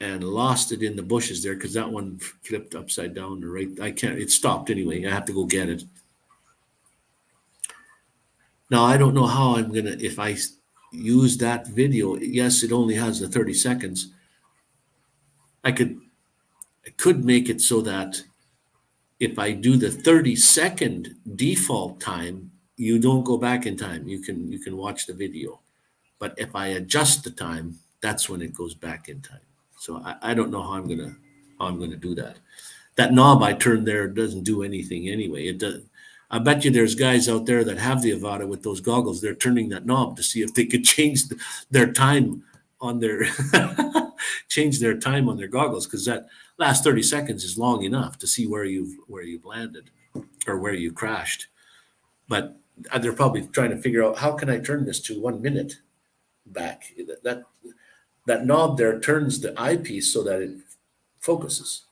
and lost it in the bushes there, because that one flipped upside down. I can't. It stopped anyway. I have to go get it. Now I don't know how I'm gonna, if I use that video. Yes, it only has the 30 seconds. I could make it so that if I do the 30-second default time, you don't go back in time. You can watch the video. But if I adjust the time, that's when it goes back in time. So I don't know how I'm gonna do that. That knob I turned there doesn't do anything anyway. It does. I bet you there's guys out there that have the Avada with those goggles. They're turning that knob to see if they could change their time on their change their time on their goggles, because that last 30 seconds is long enough to see where you've landed or where you crashed. But they're probably trying to figure out, how can I turn this to 1 minute back? That knob there turns the eyepiece so that it focuses.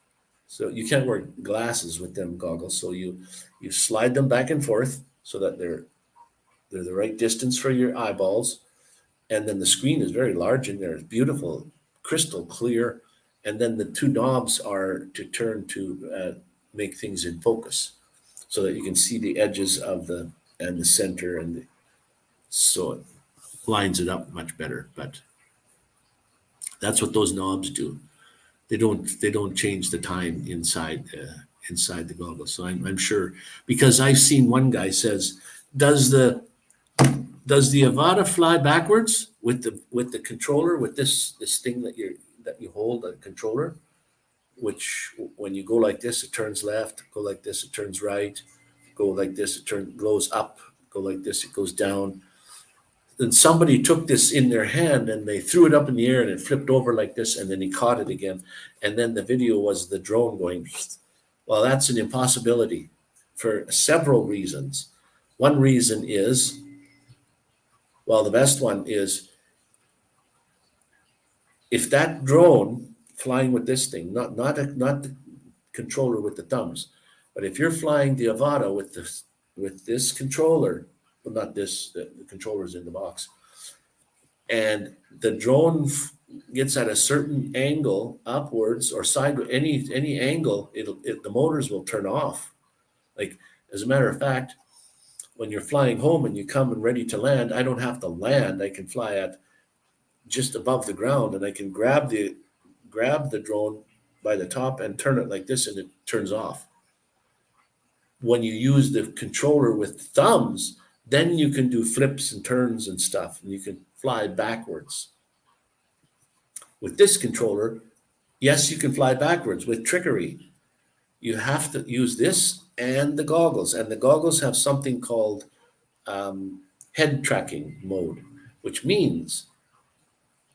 So you can't wear glasses with them goggles. So you slide them back and forth so that they're the right distance for your eyeballs. And then the screen is very large in there. It's beautiful, crystal clear. And then the two knobs are to turn to make things in focus, so that you can see the edges of the center. And so lines it up much better. But that's what those knobs do. They don't change the time inside the goggles. So I'm sure, because I've seen one guy says, does the Avata fly backwards with the controller, with this thing that you hold, a controller, which when you go like this it turns left, go like this it turns right, go like this it goes up, go like this it goes down. Then somebody took this in their hand and they threw it up in the air and it flipped over like this, and then he caught it again, and then the video was the drone going. Well, that's an impossibility for several reasons. One reason is, well, the best one is, if that drone flying with this thing, not the controller with the thumbs, but if you're flying the Avata with this controller, well, not this, the controller's in the box, and the drone gets at a certain angle, upwards or sideways, any angle, the motors will turn off. Like, as a matter of fact, when you're flying home and you come and ready to land, I don't have to land. I can fly at just above the ground, and I can grab the drone by the top and turn it like this, and it turns off. When you use the controller with thumbs, then you can do flips and turns and stuff, and you can fly backwards. With this controller, yes, you can fly backwards with trickery. You have to use this and the goggles, and the goggles have something called head tracking mode, which means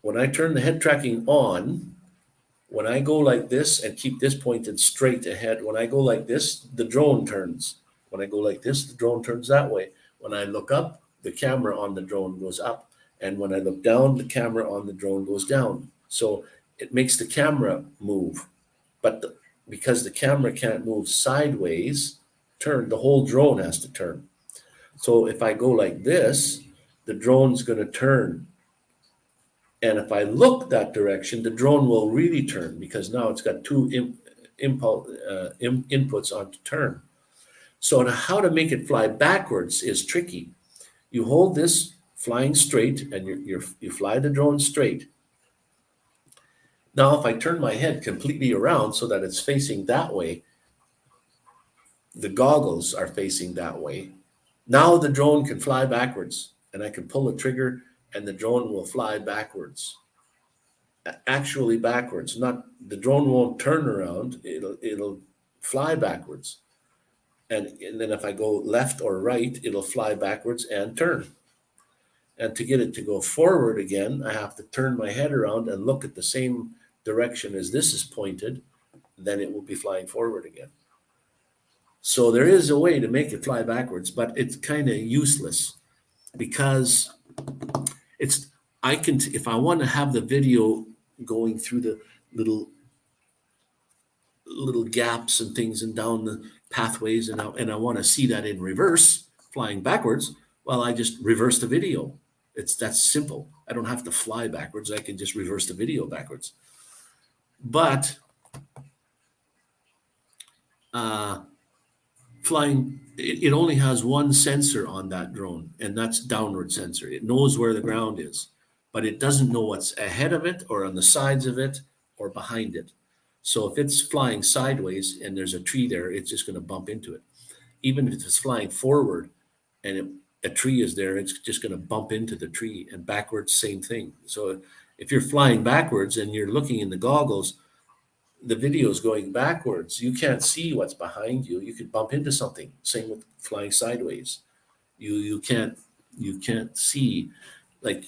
when I turn the head tracking on, when I go like this and keep this pointed straight ahead, when I go like this, the drone turns. When I go like this, the drone turns that way. When I look up, the camera on the drone goes up. And when I look down, the camera on the drone goes down. So it makes the camera move. But because the camera can't move sideways, the whole drone has to turn. So if I go like this, the drone's going to turn. And if I look that direction, the drone will really turn, because now it's got two inputs on to turn. So how to make it fly backwards is tricky. You hold this flying straight, and you fly the drone straight. Now, if I turn my head completely around so that it's facing that way, the goggles are facing that way. Now the drone can fly backwards, and I can pull the trigger, and the drone will fly backwards. Actually backwards. Not, the drone won't turn around, it'll fly backwards. And then if I go left or right, it'll fly backwards and turn. And to get it to go forward again, I have to turn my head around and look at the same direction as this is pointed, then it will be flying forward again. So there is a way to make it fly backwards, but it's kind of useless, because if I want to have the video going through the little gaps and things and down the pathways, and I want to see that in reverse, flying backwards, well, I just reverse the video. That's simple. I don't have to fly backwards. I can just reverse the video backwards. But flying, it only has one sensor on that drone, and that's downward sensor. It knows where the ground is, but it doesn't know what's ahead of it or on the sides of it or behind it. So if it's flying sideways and there's a tree there, it's just going to bump into it. Even if it's flying forward and a tree is there, it's just going to bump into the tree. And backwards, same thing. So if you're flying backwards and you're looking in the goggles, the video is going backwards. You can't see what's behind you. You could bump into something. Same with flying sideways. You can't see. Like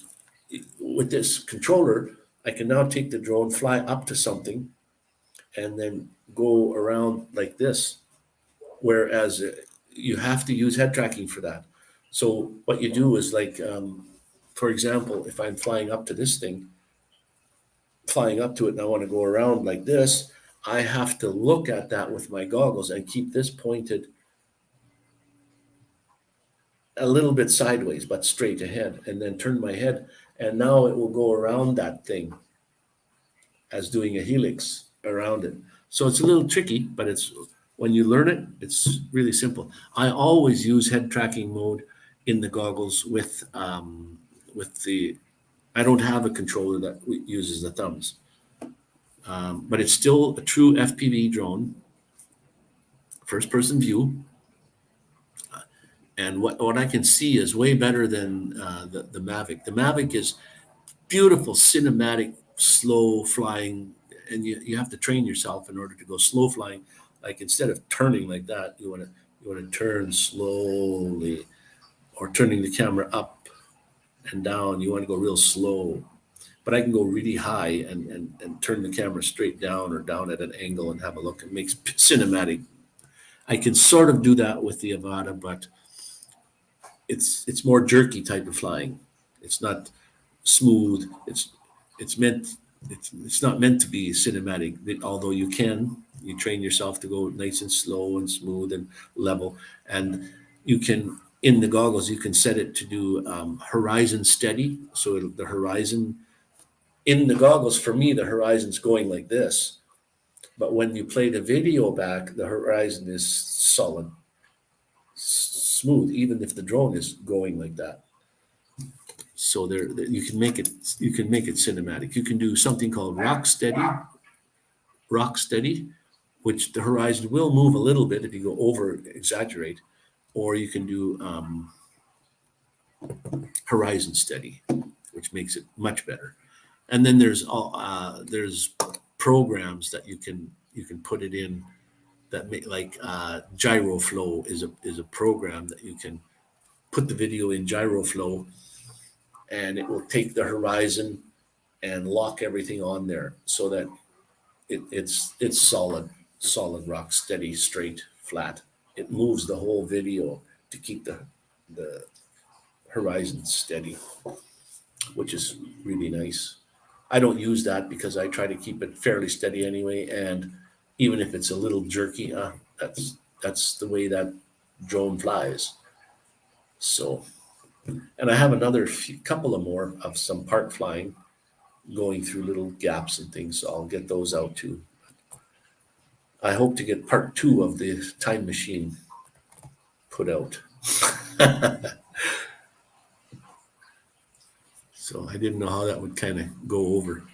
with this controller, I can now take the drone, fly up to something, and then go around like this. Whereas you have to use head tracking for that. So what you do is, like, for example, if I'm flying up to this thing, flying up to it, and I want to go around like this, I have to look at that with my goggles and keep this pointed a little bit sideways, but straight ahead, and then turn my head, and now it will go around that thing as doing a helix around it. So it's a little tricky, but when you learn it, it's really simple. I always use head tracking mode in the goggles with I don't have a controller that uses the thumbs. But it's still a true FPV drone, first person view. And what I can see is way better than the Mavic. The Mavic is beautiful, cinematic, slow flying, and you have to train yourself in order to go slow flying. Like instead of turning like that, you want to turn slowly, or turning the camera up and down. You want to go real slow. But I can go really high and turn the camera straight down or down at an angle and have a look. It makes cinematic. I can sort of do that with the Avata, but it's more jerky type of flying. It's not smooth. It's not meant to be cinematic. Although you train yourself to go nice and slow and smooth and level, and you can in the goggles you can set it to do horizon steady. So the horizon in the goggles, for me, the horizon's going like this. But when you play the video back, the horizon is solid, smooth, even if the drone is going like that. So you can make it cinematic. You can do something called rock steady, which the horizon will move a little bit if you go over exaggerate, or you can do horizon steady, which makes it much better. And then there's programs that you can put it in that make like GyroFlow is a program that you can put the video in GyroFlow, and it will take the horizon and lock everything on there so that it's solid rock, steady, straight, flat. It moves the whole video to keep the horizon steady, which is really nice. I don't use that because I try to keep it fairly steady anyway, and even if it's a little jerky, that's the way that drone flies. So, and I have another couple of more of some park flying going through little gaps and things, so I'll get those out too. I hope to get part 2 of the time machine put out. So I didn't know how that would kind of go over.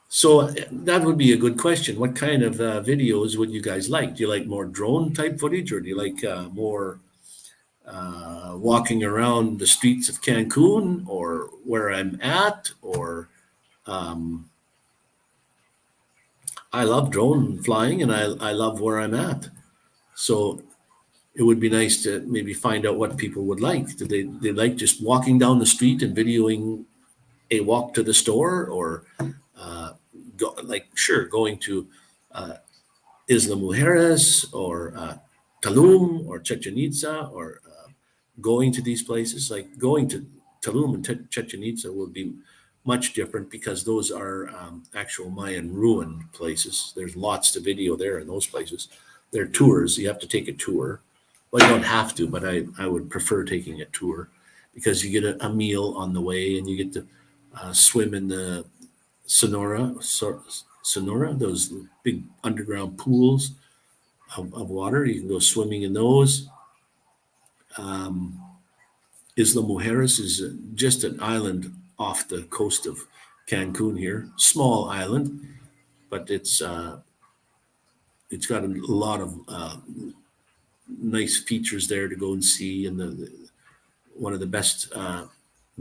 So that would be a good question. What kind of videos would you guys like? Do you like more drone type footage, or do you like more walking around the streets of Cancun, or where I'm at, or I love drone flying and I love where I'm at. So it would be nice to maybe find out what people would like. Do they like just walking down the street and videoing a walk to the store, or going to Isla Mujeres or Tulum or Chichen Itza, or going to these places. Like going to Tulum and Chichen Itza would be much different because those are actual Mayan ruin places. There's lots to video there in those places. They're tours. You have to take a tour. Well, you don't have to, but I would prefer taking a tour because you get a meal on the way, and you get to swim in the Sonora, those big underground pools of water. You can go swimming in those. Isla Mujeres is just an island off the coast of Cancun here. Small island, but it's got a lot of nice features there to go and see, and one of the best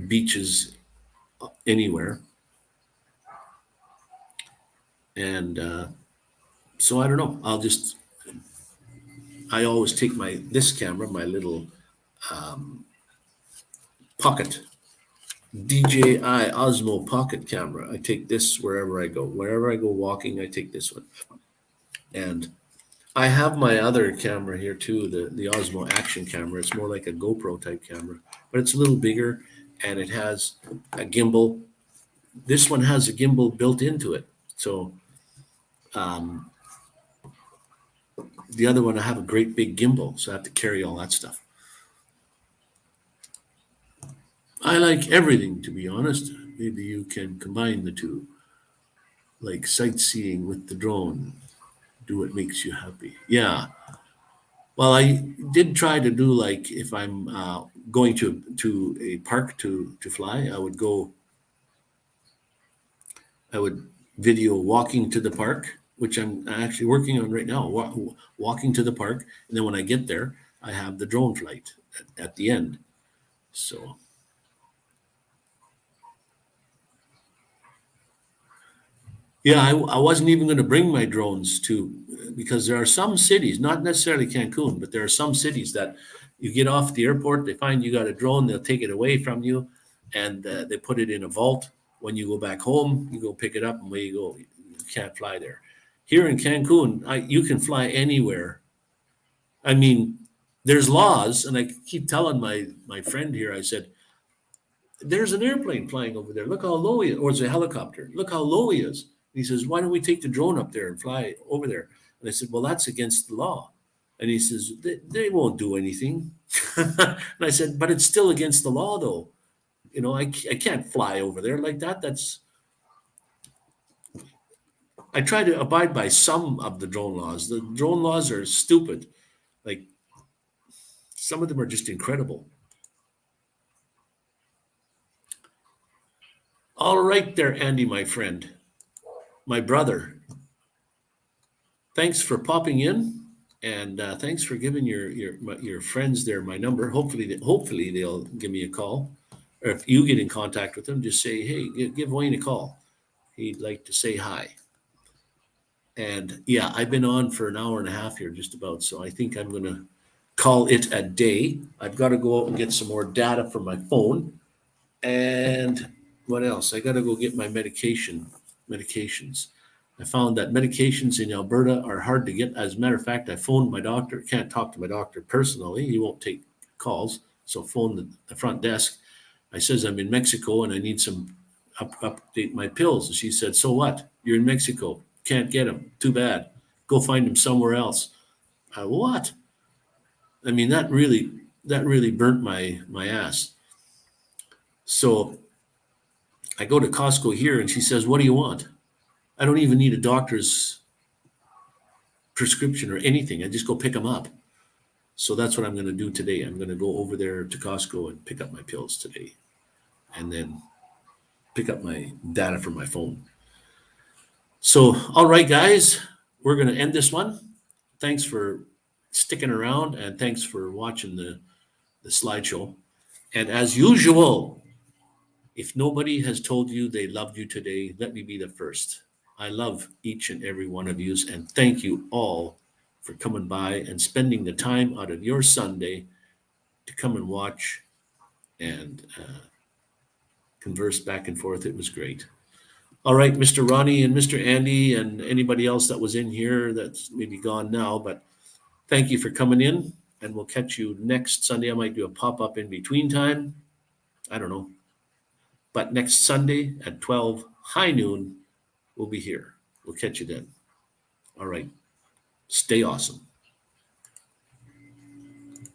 beaches anywhere. And so I don't know. I always take this camera, my little pocket DJI Osmo pocket camera. I take this wherever I go. Wherever I go walking, I take this one. And I have my other camera here too, the Osmo action camera. It's more like a GoPro type camera, but it's a little bigger, and it has a gimbal. This one has a gimbal built into it. So the other one, I have a great big gimbal, so I have to carry all that stuff. I like everything, to be honest. Maybe you can combine the two, like sightseeing with the drone. Do what makes you happy. Yeah. Well, I did try to do, like, if I'm going to a park to fly, I would video walking to the park, which I'm actually working on right now, walking to the park. And then when I get there, I have the drone flight at the end. So, yeah, I wasn't even going to bring my drones because there are some cities, not necessarily Cancun, but there are some cities that you get off the airport, they find you got a drone, they'll take it away from you, and they put it in a vault. When you go back home, you go pick it up, and away you go. You can't fly there. Here in Cancun, you can fly anywhere. I mean, there's laws, and I keep telling my friend here, I said, there's an airplane flying over there. Look how low he is, or it's a helicopter. Look how low he is. And he says, why don't we take the drone up there and fly over there? And I said, well, that's against the law. And he says, they won't do anything. And I said, but it's still against the law, though. You know, I can't fly over there like that. I try to abide by some of the drone laws. The drone laws are stupid. Like, some of them are just incredible. All right there, Andy, my friend, my brother. Thanks for popping in, and thanks for giving your friends there my number. Hopefully they'll give me a call, or if you get in contact with them, just say, hey, give Wayne a call. He'd like to say hi. And yeah, I've been on for an hour and a half here, just about. So I think I'm going to call it a day. I've got to go out and get some more data from my phone. And what else? I got to go get my medications. I found that medications in Alberta are hard to get. As a matter of fact, I phoned my doctor. Can't talk to my doctor personally. He won't take calls. So phone the front desk. I says, I'm in Mexico and I need some update my pills. And she said, so what? You're in Mexico. Can't get them. Too bad. Go find them somewhere else. What? I mean, that really burnt my ass. So I go to Costco here and she says, what do you want? I don't even need a doctor's prescription or anything. I just go pick them up. So that's what I'm going to do today. I'm going to go over there to Costco and pick up my pills today, and then pick up my data from my phone. So, all right, guys, we're going to end this one. Thanks for sticking around, and thanks for watching the slideshow. And as usual, if nobody has told you they loved you today, let me be the first. I love each and every one of you, and thank you all for coming by and spending the time out of your Sunday to come and watch and converse back and forth. It was great. All right, Mr. Ronnie and Mr. Andy and anybody else that was in here that's maybe gone now, but thank you for coming in, and we'll catch you next Sunday. I might do a pop-up in between time. I don't know. But next Sunday at 12, high noon, we'll be here. We'll catch you then. All right. Stay awesome.